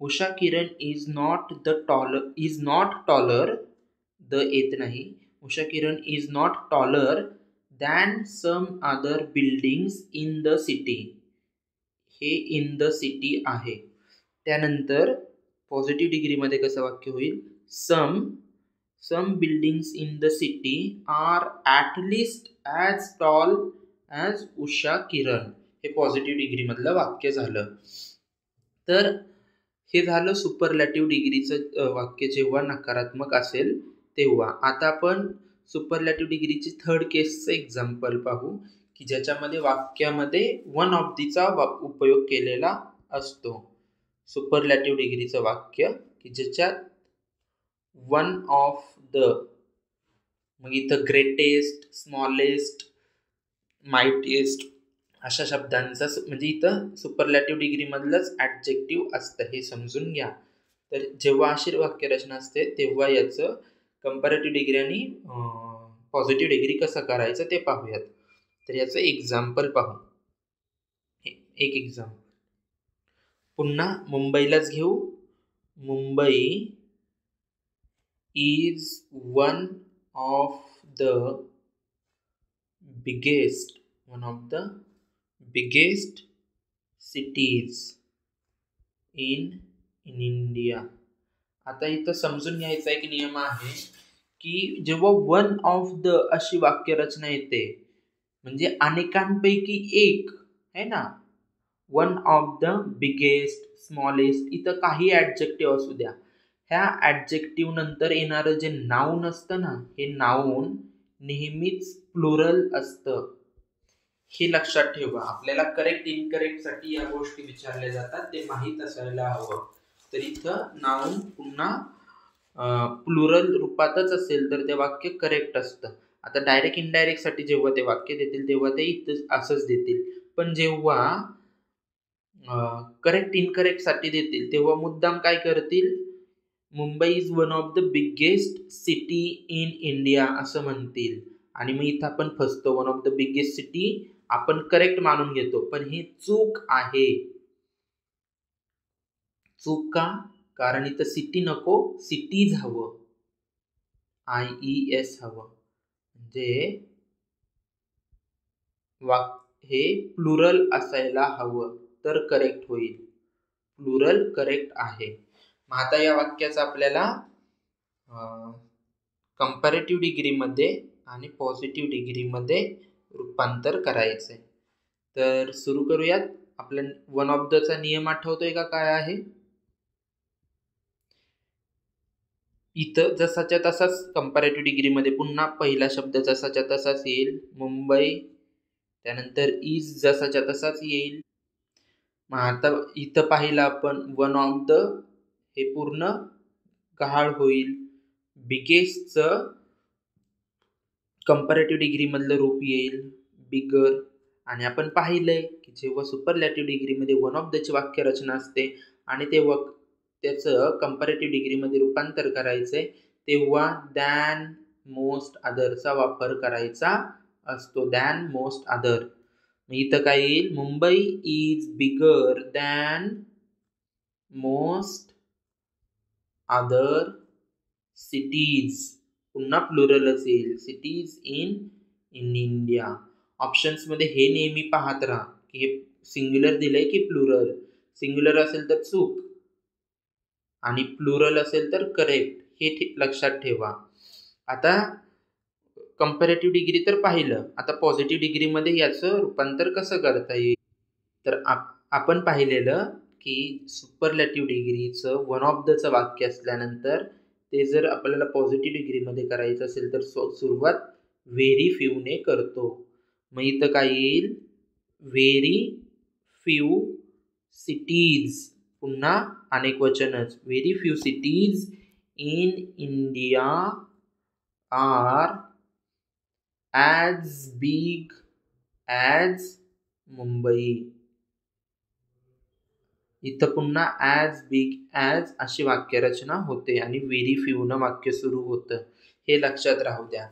Usha Kiran is not taller the येत नाही. Usha Kiran is not taller than some other buildings in the city. हे इन द सिटी आहे. त्यानंतर पॉझिटिव्ह डिग्रीमध्ये कसं वाक्य होईल, some buildings in the city are at least as tall as Usha Kiran. हे पॉझिटिव्ह डिग्रीमधलं वाक्य झालं. तर हे झालं सुपरलॅटिव्ह डिग्रीचं वाक्य जेव्हा नकारात्मक असेल तेव्हा. आता आपण सुपरलॅटिव्ह डिग्रीची थर्ड केसचं एक्झाम्पल पाहू की ज्याच्यामध्ये वाक्यामध्ये वन ऑफ दीचा उपयोग केलेला असतो. सुपरलॅटिव्ह डिग्रीचं वाक्य की ज्याच्यात वन ऑफ द, मग इथं ग्रेटेस्ट, स्मॉलेस्ट, माइटेस्ट अशा शब्दांचा म्हणजे इथं सुपरलॅटिव्ह डिग्रीमधलंच ॲडजेक्टिव्ह असतं, हे समजून घ्या. तर जेव्हा अशी वाक्यरचना असते तेव्हा याचं कंपॅरेटिव्ह डिग्री आणि पॉझिटिव्ह डिग्री कसं करायचं ते पाहूयात. तर याचं एक्झाम्पल पाहू. एक एक्झाम्पल पुन्हा मुंबईलाच घेऊ. Mumbai is one of the biggest cities in India. आता इथं समजून घ्यायचा एक नियम आहे की जेव्हा वन ऑफ द अशी वाक्यरचना येते म्हणजे अनेकांपैकी एक आहे ना, one of the biggest, smallest, इथं काही ॲडजेक्टिव्ह असू द्या, ह्या ॲडजेक्टिव्ह नंतर येणारं जे नाऊन असतं ना, हे नाऊन नेहमीच प्लुरल असतं. हे लक्षात ठेवा. आपल्याला करेक्ट इनकरेक्ट साठी या गोष्टी विचारल्या जातात, ते माहीत असायला हवं. तर इथं नाऊन पुन्हा प्लुरल रूपातच असेल तर ते वाक्य करेक्ट असतं. आता डायरेक्ट इनडायरेक्ट साठी जेव्हा ते वाक्य देतील तेव्हा ते इथं असंच देतील, पण जेव्हा करेक्ट इनकरेक्ट साठी देतील तेव्हा मुद्दाम काय करतील, Mumbai is one of the biggest city in India असं म्हणतील. आणि मग इथं आपण फसतो. One of the biggest city आपण करेक्ट मानून घेतो, पण ही चूक आहे. चूक का? कारण इथं सिटी नको, सिटीज हवं, IES हवं. म्हणजे हे प्लुरल असायला हवं तर करेक्ट होईल. प्लुरल करेक्ट आहे. मग आता या वाक्याचं आपल्याला कंपॅरेटिव्ह डिग्रीमध्ये आणि पॉझिटिव्ह डिग्रीमध्ये रूपांतर करायचंय. तर सुरू करूयात. आपल्या वन ऑफ दचा नियम आठवतोय का काय आहे? इथं जसाच्या तसाच कंपॅरेटिव्ह डिग्रीमध्ये पुन्हा पहिला शब्द जसाच्या तसाच येईल, मुंबई. त्यानंतर इज जसाच्या तसाच येईल. मग आता इथं पाहिलं आपण वन ऑफ द हे पूर्ण गहाळ होईल. बिगेस्टचं कंपॅरेटिव्ह डिग्री मधलं रूप येईल बिगर. आणि आपण पाहिलंय की जेव्हा सुपरलॅटिव्ह डिग्रीमध्ये वन ऑफ दची वाक्यरचना असते आणि तेव्हा त्याचं कंपॅरेटिव्ह डिग्रीमध्ये रूपांतर करायचंय तेव्हा दॅन मोस्ट अदरचा वापर करायचा असतो. Than most other. इथं काय येईल, Mumbai is bigger than most other cities. पुन्हा प्लुरलच येईल, सिटीज इन इंडिया. ऑप्शन्स मध्ये हे नेहमी पाहत राहा की हे सिंग्युलर दिलंय की प्लुरल. सिंग्युलर असेल तर चूक आणि प्लुरल असेल तर करेक्ट, हे लक्षात ठेवा. आता कंपॅरेटिव्ह डिग्री तर पाहिलं, आता पॉझिटिव्ह डिग्रीमध्ये याचं रूपांतर कसं करता येईल. तर आपण पाहिलेलं की सुपरलॅटिव्ह डिग्रीचं वन ऑफ दचं वाक्य असल्यानंतर ते जर आपल्याला पॉझिटिव्ह डिग्रीमध्ये करायचं असेल तर सुरुवात व्हेरी फ्यूने करतो. मग इथं काय येईल, व्हेरी फ्यू सिटीज. पुन्हा अनेक वचनच, very few cities in India are as big as Mumbai. इथं पुन्हा ॲज बिग ॲज अशी वाक्यरचना होते आणि व्हेरी फ्यूनं वाक्य सुरू होतं. हे लक्षात राहू द्या.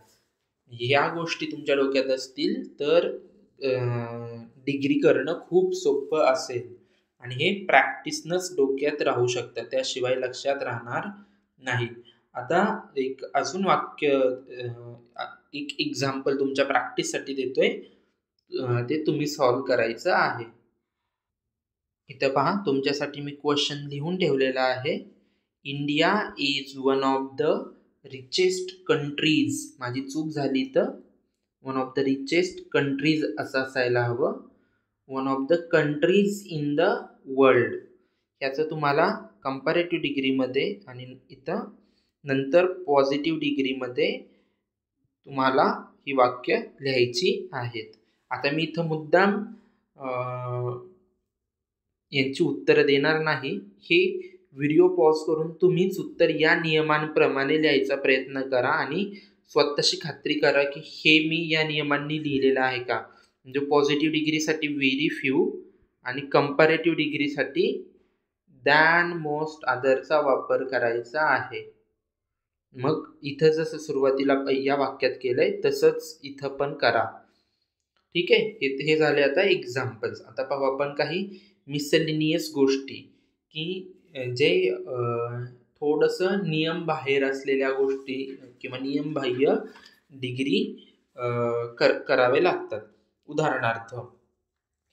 ह्या गोष्टी तुमच्या डोक्यात असतील तर डिग्री करणं खूप सोपं असेल आणि हे प्रॅक्टिसनंच डोक्यात राहू शकतं, त्याशिवाय लक्षात राहणार नाही. आता एक अजून वाक्य, एक एक्झाम्पल तुमच्या प्रॅक्टिससाठी देतोय, ते तुम्ही सॉल्व करायचं आहे. इथं पहा, तुमच्यासाठी मी क्वेश्चन लिहून ठेवलेला आहे. India is one of the richest countries. माझी चूक झाली तर one of the richest countries असं असायला हवं. One of the countries in the world. ह्याचं तुम्हाला कंपॅरेटिव्ह डिग्रीमध्ये आणि इथं नंतर पॉझिटिव्ह डिग्रीमध्ये तुम्हाला ही वाक्य लिहायची आहेत. आता मी इथं मुद्दाम यांची उत्तरं देणार नाही. हे व्हिडिओ पॉज करून तुम्हीच उत्तर या नियमांप्रमाणे लिहायचा प्रयत्न करा आणि स्वतःशी खात्री करा की हे मी या नियमांनी लिहिलेलं आहे का. म्हणजे पॉझिटिव्ह डिग्रीसाठी व्हेरी फ्यू आणि कंपॅरेटिव्ह डिग्रीसाठी दॅन मोस्ट अदरचा वापर करायचा आहे. मग इथं जसं सुरुवातीला या वाक्यात केलंय तसंच इथं पण करा. ठीक आहे. हे झाले आता एक्झाम्पल्स. आता पाहू आपण काही मिसलिनियस गोष्टी की जे थोडंसं नियम बाहेर असलेल्या गोष्टी किंवा नियमबाह्य डिग्री करावे लागतात. उदाहरणार्थ,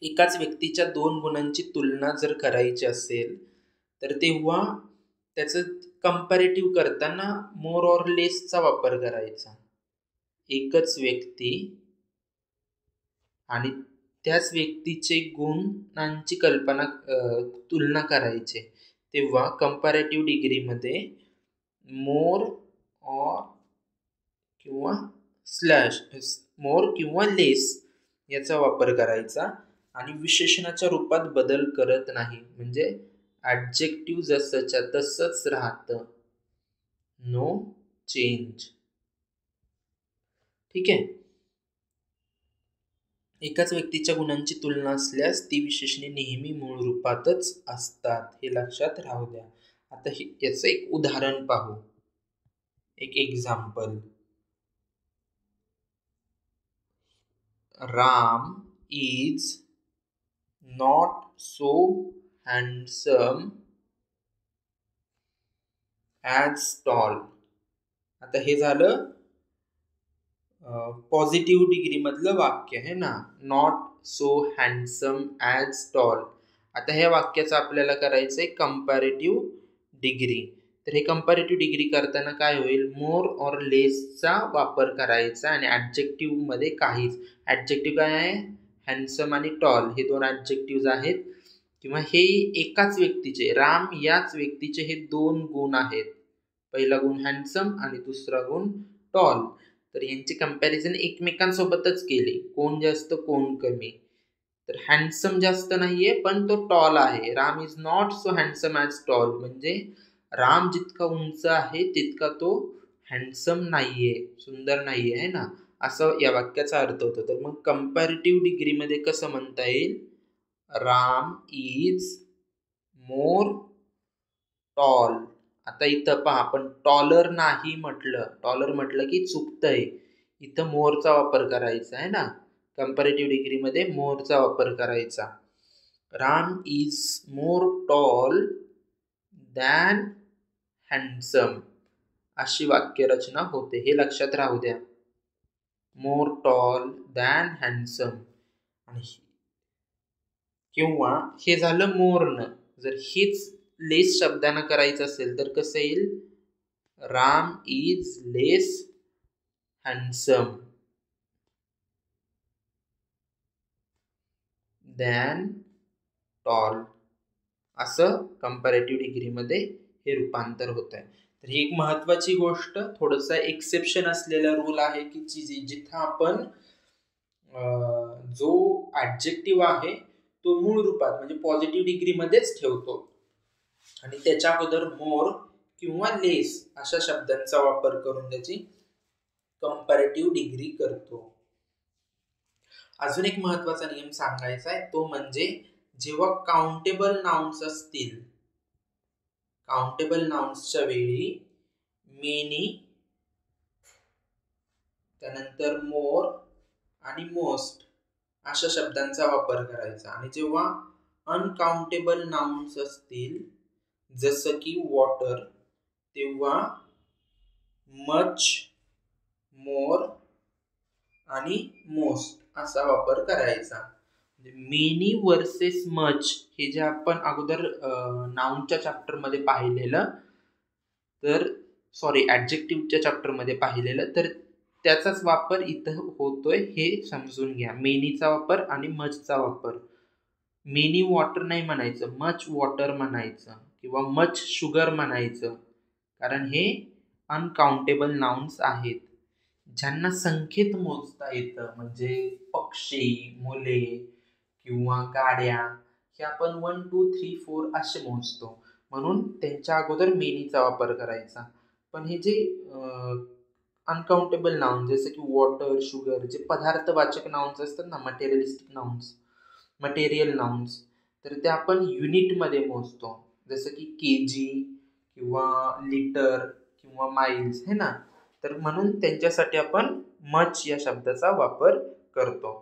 एकाच व्यक्तीच्या 2 गुणांची तुलना जर करायची असेल तर तेव्हा त्याचं कंपॅरेटिव्ह करताना मोर ऑर लेसचा वापर करायचा. एकच व्यक्ती आणि त्याच व्यक्तीचे गुणांची तुलना करायचे, तेव्हा कंपॅरेटिव्ह डिग्रीमध्ये मोर और किंवा स्लॅश मोर किंवा लेस याचा वापर करायचा आणि विशेषणाच्या रूपात बदल करत नाही, म्हणजे ॲडजेक्टिव्ह जसंच्या तसंच राहतं, नो चेंज. ठीक आहे. एकाच व्यक्तीच्या गुणांची तुलना असल्यास ती विशेषणे नेहमी मूळ रूपातच असतात, हे लक्षात राहू द्या. आता याचं एक उदाहरण पाहू, एक example. Ram is not so handsome as tall. आता हे झालं पॉझिटिव्ह डिग्री मधलं वाक्य आहे ना, not so handsome as tall. आता ह्या वाक्याचं आपल्याला करायचं आहे कंपॅरेटिव्ह डिग्री. तर हे कंपॅरेटिव्ह डिग्री करताना काय होईल, मोर और लेसचा वापर करायचा आणि ॲडजेक्टिव्ह मध्ये काहीच. ॲडजेक्टिव्ह काय आहे, हँडसम आणि टॉल हे दोन ॲडजेक्टिव्ह आहेत, किंवा हे एकाच व्यक्तीचे, राम याच व्यक्तीचे हे दोन गुण आहेत. पहिला गुण हँडसम आणि दुसरा गुण टॉल. तर यांची कंपॅरिझन एकमेकांसोबतच केली, कोण जास्त कोण कमी. तर हँडसम जास्त नाहीये पण तो टॉल आहे. Ram is not so handsome as tall, म्हणजे राम जितका उंच आहे तितका तो हँडसम नाहीये, सुंदर नाहीये, है ना, असं या वाक्याचा अर्थ होतो. तर मग कंपॅरेटिव्ह डिग्रीमध्ये कसं म्हणता येईल, राम इज मोर टॉल. आता इथं पहा, आपण टॉलर नाही म्हटलं, टॉलर म्हटलं की चुकतंय. इथं मोरचा वापर करायचा आहे ना, कंपॅरेटिव्ह डिग्रीमध्ये मोरचा वापर करायचा. Ram is more tall than handsome, अशी वाक्यरचना होते, हे लक्षात राहू द्या. More tall than handsome. किंवा हे झालं मोरनं. जर हेच लेस शब्दानं करायचं असेल तर कसं येईल, Ram is less handsome than tall, असं कंपॅरेटिव्ह डिग्रीमध्ये हे रूपांतर होत आहे. तर ही एक महत्वाची गोष्ट, थोडंसं एक्सेप्शन असलेला रूल आहे की जिथं आपण जो ॲडजेक्टिव्ह आहे तो मूळ रूपात म्हणजे पॉझिटिव्ह डिग्रीमध्येच ठेवतो आणि त्याच्या अगोदर मोर किंवा लेस अशा शब्दांचा वापर करून त्याची कंपॅरेटिव्ह डिग्री करतो. अजून एक महत्वाचा नियम सांगायचा आहे, तो म्हणजे जेव्हा काउंटेबल नाउन्स असतील, काउंटेबल नाउन्सच्या वेळी मेनी, त्यानंतर मोर आणि मोस्ट अशा शब्दांचा वापर करायचा. आणि जेव्हा अनकाउंटेबल नाउन्स असतील जसं की वॉटर, तेव्हा मच, मोर आणि मोस्ट असा वापर करायचा. मेनी वर्सेस मच हे जे आपण अगोदर नाउनच्या चॅप्टर मध्ये पाहिलेलं, तर सॉरी ॲडजेक्टिव्हच्या चॅप्टर मध्ये पाहिलेलं, तर त्याचाच वापर इथं होतोय हे समजून घ्या. मेनीचा वापर आणि मचचा वापर. मेनी वॉटर नाही म्हणायचं, मच वॉटर म्हणायचं किंवा मच शुगर म्हणायचं, कारण हे अनकाउंटेबल नाउन्स आहेत. ज्यांना संख्येत मोजता येतं, म्हणजे पक्षी, मुले किंवा गाड्या, हे आपण 1 2 3 4 असे मोजतो, म्हणून त्यांच्या अगोदर मेनीचा वापर करायचा. पण हे जे अनकाउंटेबल नाउन जसं की वॉटर, शुगर, जे पदार्थवाचक नाउन्स असतात ना, मटेरियलिस्टिक नाउन्स, मटेरियल नाउन्स, तर ते आपण युनिटमध्ये मोजतो, जसं की केजी किंवा लिटर किंवा माइल्स, है ना. तर म्हणून त्यांच्यासाठी आपण मच या शब्दाचा वापर करतो.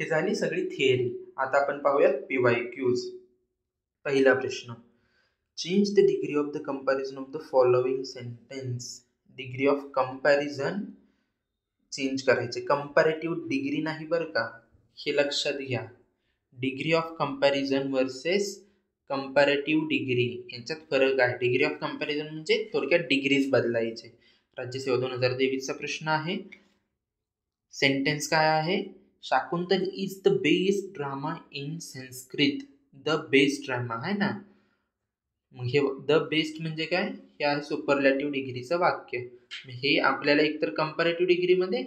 ही झाली सगळी थिअरी. आता आपण पाहूयात PYQs. पहिला प्रश्न, change the degree of the comparison of the following sentence. Degree of comparison change करायचे, कंपॅरेटिव्ह डिग्री नाही बरं का, हे लक्षात घ्या. Degree of comparison versus comparative degree यांच्यात फरक आहे. डिग्री ऑफ कंपॅरिझन म्हणजे थोडक्यात डिग्रीज बदलायचे. राज्यसेवा 2023चा प्रश्न आहे. सेंटेन्स काय आहे, Shakuntal is the best drama in Sanskrit. The best drama आहे ना. मग हे द बेस्ट म्हणजे काय, हे आहे सुपरलॅटिव्ह डिग्रीचं वाक्य. हे आपल्याला एकतर कंपॅरेटिव्ह डिग्रीमध्ये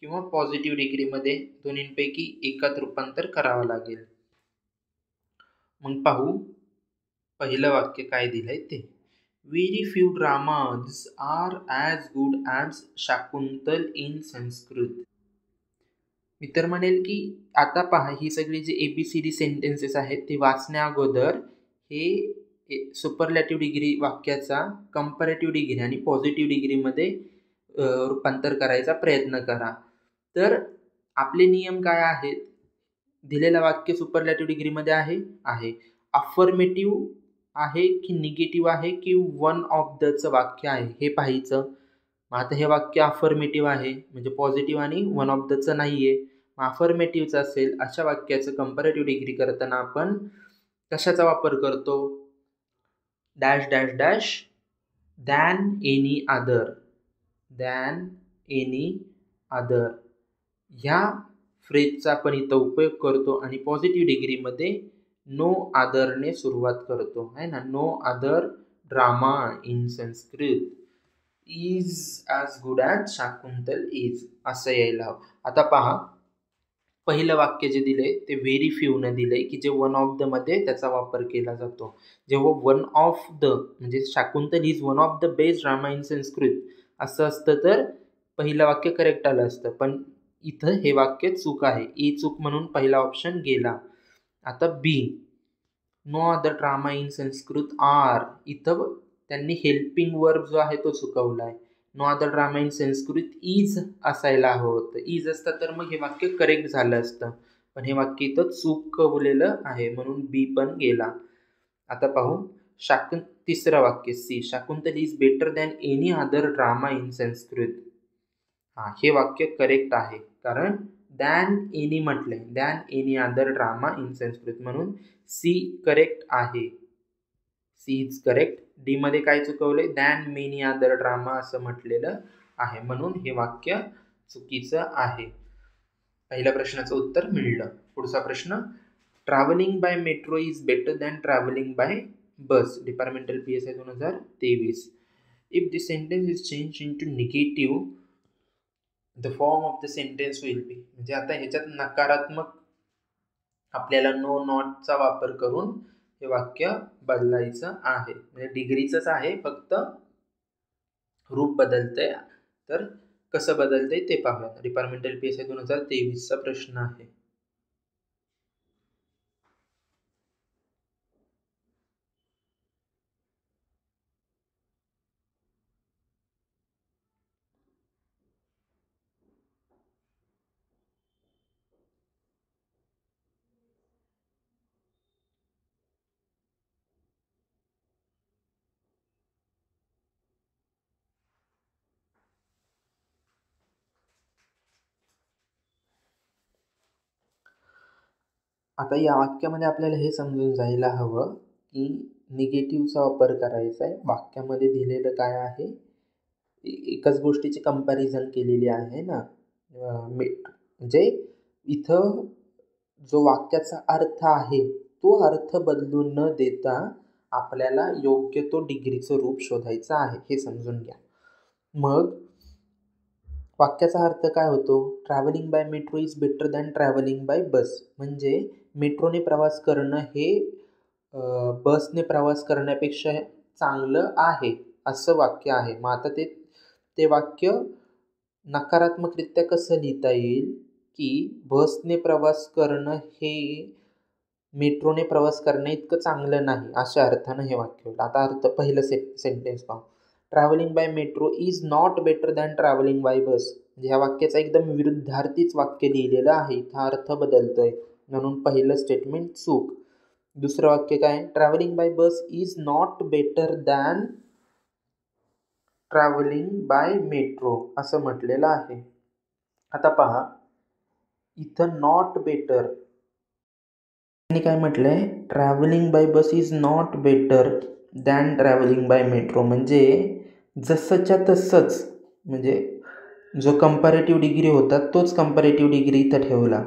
किंवा पॉझिटिव्ह डिग्रीमध्ये दोन्हींपैकी एकात रूपांतर करावं लागेल. मग पाहू पहिलं वाक्य काय दिलंय ते. Very few dramas are as good as Shakuntal in Sanskrit. मी तर म्हणेल की आता पहा, ही सगळी जी ABCD सेंटेन्सेस आहेत ते वाचण्या अगोदर हे सुपरलॅटिव्ह डिग्री वाक्याचा कंपॅरेटिव्ह डिग्री आणि पॉझिटिव्ह डिग्रीमध्ये रूपांतर करायचा प्रयत्न करा. तर आपले नियम काय आहेत, दिलेलं वाक्य सुपरलॅटिव्ह डिग्रीमध्ये आहे अफर्मेटिव्ह आहे की निगेटिव्ह आहे की वन ऑफ दचं वाक्य आहे हे पाहायचं. मग आता हे वाक्य अफर्मेटिव्ह आहे म्हणजे पॉझिटिव्ह आणि वन ऑफ दचं नाही आहे. मग अफर्मेटिव्हचं असेल अशा वाक्याचं कंपॅरेटिव्ह डिग्री करताना आपण कशाचा वापर करतो, dash dash dash than any other, than any other ह्या फ्रेजचा आपण इथं उपयोग करतो. आणि पॉझिटिव्ह डिग्रीमध्ये नो अदरने सुरुवात करतो आहे ना. No other drama in Sanskrit is as good as Shakuntal is असं यायला हवं. आता पहा, पहिलं वाक्य जे दिले ते व्हेरी फ्यूनं दिलंय की जे वन ऑफ द मध्ये त्याचा वापर केला जातो. जेव्हा वन ऑफ द म्हणजे Shakuntal is one of the best drama in Sanskrit असं असतं तर पहिलं वाक्य करेक्ट आलं असतं. पण इथं हे वाक्य चूक आहे, ई चूक म्हणून पहिला ऑप्शन गेला. आता B, no other drama in Sanskrit are, इथं त्यांनी हेल्पिंग वर्ब जो आहे तो चुकवला आहे. No other drama in Sanskrit is असायला हवं होतं. इज असतं तर मग हे वाक्य करेक्ट झालं असतं. पण हे वाक्य इथं चुकवलेलं आहे म्हणून बी पण गेला. आता पाहू तिसरं वाक्य C, Shakuntal is better than any other drama in Sanskrit. हे वाक्य करेक्ट आहे कारण दॅन एनी म्हटलंय, than any other drama in Sanskrit म्हणून सी करेक्ट आहे. C is correct. डी मध्ये काय चुकवलंय, दॅन मेनी अदर ड्रामा असं म्हटलेलं आहे म्हणून हे वाक्य चुकीचं आहे. पहिल्या प्रश्नाचं उत्तर मिळलं. पुढचा प्रश्न, travelling by metro is better than travelling by bus. Departmental PSI 2023. If the sentence is change into negative the form of the sentence will be. म्हणजे आता ह्याच्यात नकारात्मक आपल्याला नो नॉटचा वापर करून हे वाक्य बदलायचं आहे. म्हणजे डिग्रीचंच आहे, फक्त रूप बदलतंय. तर कसं बदलतंय ते पाहूया. डिपार्टमेंटल PSI 2023चा प्रश्न आहे. आता या वाक्यामध्ये आपल्याला हे समजून जायला हवं की निगेटिव्हचा वापर करायचा आहे. वाक्यामध्ये दिलेलं काय आहे, एकाच गोष्टीची कंपॅरिझन केलेली आहे ना. म्हणजे इथं जो वाक्याचा अर्थ आहे तो अर्थ बदलून न देता आपल्याला योग्य तो डिग्रीचं रूप शोधायचं आहे, हे समजून घ्या. मग वाक्याचा अर्थ काय होतो, travelling by metro is better than travelling by bus. म्हणजे मेट्रोने प्रवास करणं हे बसने प्रवास करण्यापेक्षा चांगलं आहे असं वाक्य आहे. मग आता ते वाक्य नकारात्मकरित्या कसं लिहिता येईल की बसने प्रवास करणं हे मेट्रोने प्रवास करणं इतकं चांगलं नाही अशा अर्थानं हे वाक्य होईल. आता अर्थ पहिलं सेंटेन्स पाहू. Travelling by metro is not better than travelling by bus. म्हणजे ह्या वाक्याचा एकदम विरुद्धार्थीच वाक्य लिहिलेलं आहे, इथं अर्थ बदलतोय म्हणून पहिलं स्टेटमेंट चूक. दुसरं वाक्य काय, travelling by bus is not better than travelling by metro असं म्हटलेलं आहे. आता पहा इथं नॉट बेटर आणि काय म्हटलंय, travelling by bus is not better than travelling by metro. म्हणजे जसंच्या तसंच, म्हणजे जो कंपॅरेटिव्ह डिग्री होता तोच कंपॅरेटिव्ह डिग्री इथं ठेवला.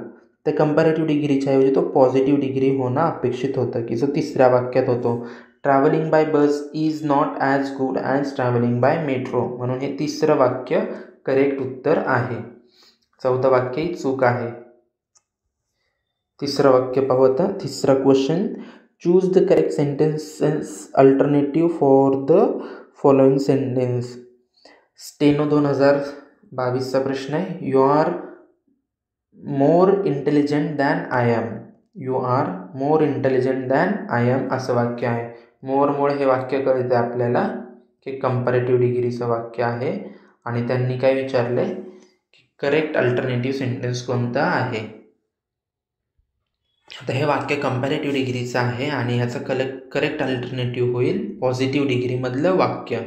तर कंपॅरेटिव्ह डिग्रीच्या ऐवजी तो पॉझिटिव्ह डिग्री होणं अपेक्षित होतं, की जो तिसऱ्या वाक्यात होतो. Travelling by bus is not as good as travelling by metro. म्हणून हे तिसरं वाक्य करेक्ट उत्तर आहे. चौथं वाक्य ही चूक आहे. तिसरं वाक्य पाहू आता. तिसरा question, choose the correct sentences alternative for the following sentence. Steno 2022चा प्रश्न आहे. You are more intelligent than I am. You are more intelligent than I am असं वाक्य आहे. मोरमुळे हे वाक्य कळते आपल्याला की कंपॅरेटिव्ह डिग्रीचं वाक्य आहे. आणि त्यांनी काय विचारले की करेक्ट अल्टरनेटिव्ह सेंटेन्स कोणता आहे. आता हे वाक्य कंपॅरेटिव्ह डिग्रीचं आहे आणि ह्याचं करेक्ट अल्टरनेटिव्ह होईल पॉझिटिव्ह डिग्रीमधलं वाक्य.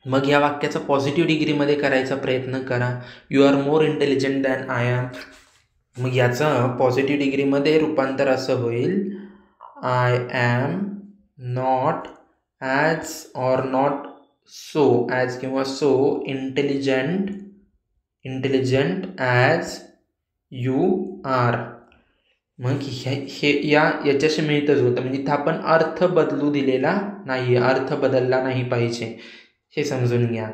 मग या वाक्याचा पॉझिटिव्ह डिग्रीमध्ये करायचा प्रयत्न करा. You are more intelligent than I am. मग याचं पॉझिटिव्ह डिग्रीमध्ये रूपांतर असं होईल, आय एम नॉट ॲज और नॉट सो ॲज किंवा so intelligent as you are. मग हे याच्याशी मिळतच होतं, म्हणजे इथं आपण अर्थ बदलू दिलेला नाही, अर्थ बदलला नाही पाहिजे हे समजून घ्या.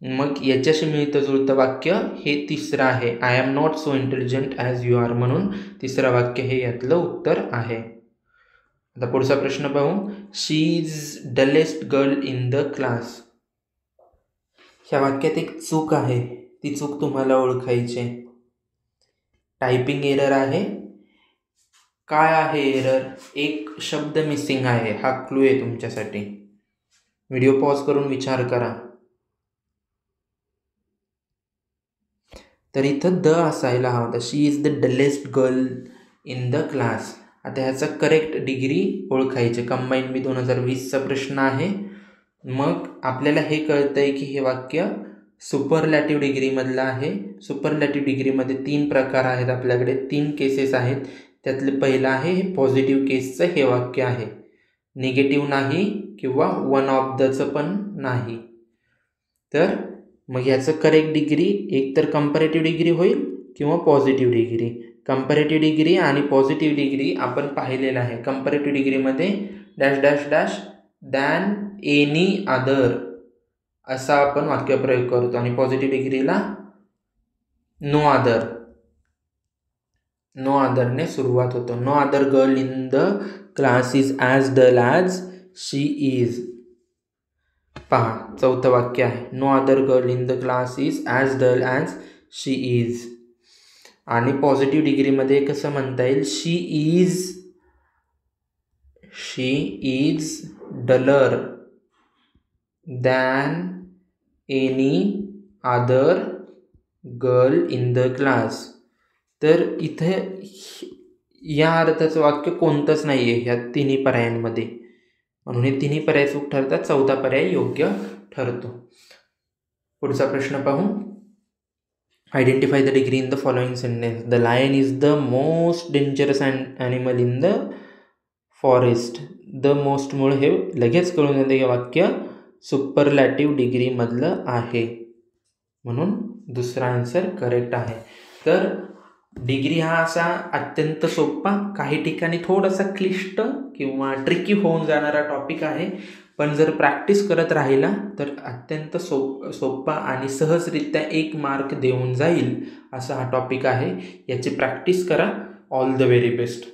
मग याच्याशी मिळतं जुळतं वाक्य हे तिसरं आहे. I am not so intelligent as you are. म्हणून तिसरं वाक्य हे यातलं उत्तर आहे. आता पुढचा प्रश्न पाहू. She is dullest girl in the class. ह्या वाक्यात एक चूक आहे, ती चूक तुम्हाला ओळखायची. टायपिंग एरर आहे. काय आहे एरर? एक शब्द मिसिंग आहे. हा क्लू आहे तुमच्यासाठी. व्हिडिओ पॉज करून विचार करा. तर इथं द असायला हवा होता. She is the dullest girl in the class. आता ह्याचा करेक्ट डिग्री ओळखायचे. कंबाईन बी 2020चा प्रश्न आहे. मग आपल्याला हे कळतं आहे की हे वाक्य सुपरलॅटिव्ह डिग्रीमधलं आहे. सुपरलॅटिव्ह डिग्रीमध्ये 3 प्रकार आहेत आपल्याकडे, 3 केसेस आहेत. त्यातले पहिलं आहे हे पॉझिटिव्ह केसचं हे वाक्य आहे. निगेटिव्ह नाही किंवा वन ऑफ दचं पण नाही. तर मग ह्याचं करेक्ट डिग्री एक तर कंपॅरेटिव्ह डिग्री होईल किंवा पॉझिटिव्ह डिग्री. कंपॅरेटिव्ह डिग्री आणि पॉझिटिव्ह डिग्री आपण पाहिलेलं आहे. कंपॅरेटिव्ह डिग्रीमध्ये dash dash dash than any other असा आपण वाक्यप्रयोग करतो आणि पॉझिटिव्ह डिग्रीला नो अदरने सुरुवात होतो. No other girl in the class is as dull as she is. पहा, चौथं वाक्य आहे. No other girl in the class is as dull as she is. आणि पॉझिटिव्ह डिग्रीमध्ये कसं म्हणता येईल? She is duller than any other girl in the class. तर इथे या अर्थाचं वाक्य कोणतंच नाही आहे ह्या तिन्ही पर्यायांमध्ये. म्हणून हे तिन्ही पर्याय चूक ठरतात. चौथा पर्याय योग्य ठरतो. पुढचा प्रश्न पाहू. Identify the degree in the following sentence. The lion is the most dangerous animal in the forest. The मोस्टमुळे हे लगेच कळून येतं हे वाक्य सुपरलॅटिव्ह डिग्रीमधलं आहे. म्हणून दुसरा आन्सर करेक्ट आहे. तर डिग्री हा असा अत्यंत सोपा, काही ठिकाणी थोडासा क्लिष्ट किंवा ट्रिकी होऊन जाणारा टॉपिक आहे. पण जर प्रॅक्टिस करत राहिला तर अत्यंत सोपा आणि सहजरित्या 1 मार्क देऊन जाईल असा हा टॉपिक आहे. याची प्रॅक्टिस करा. All the very best.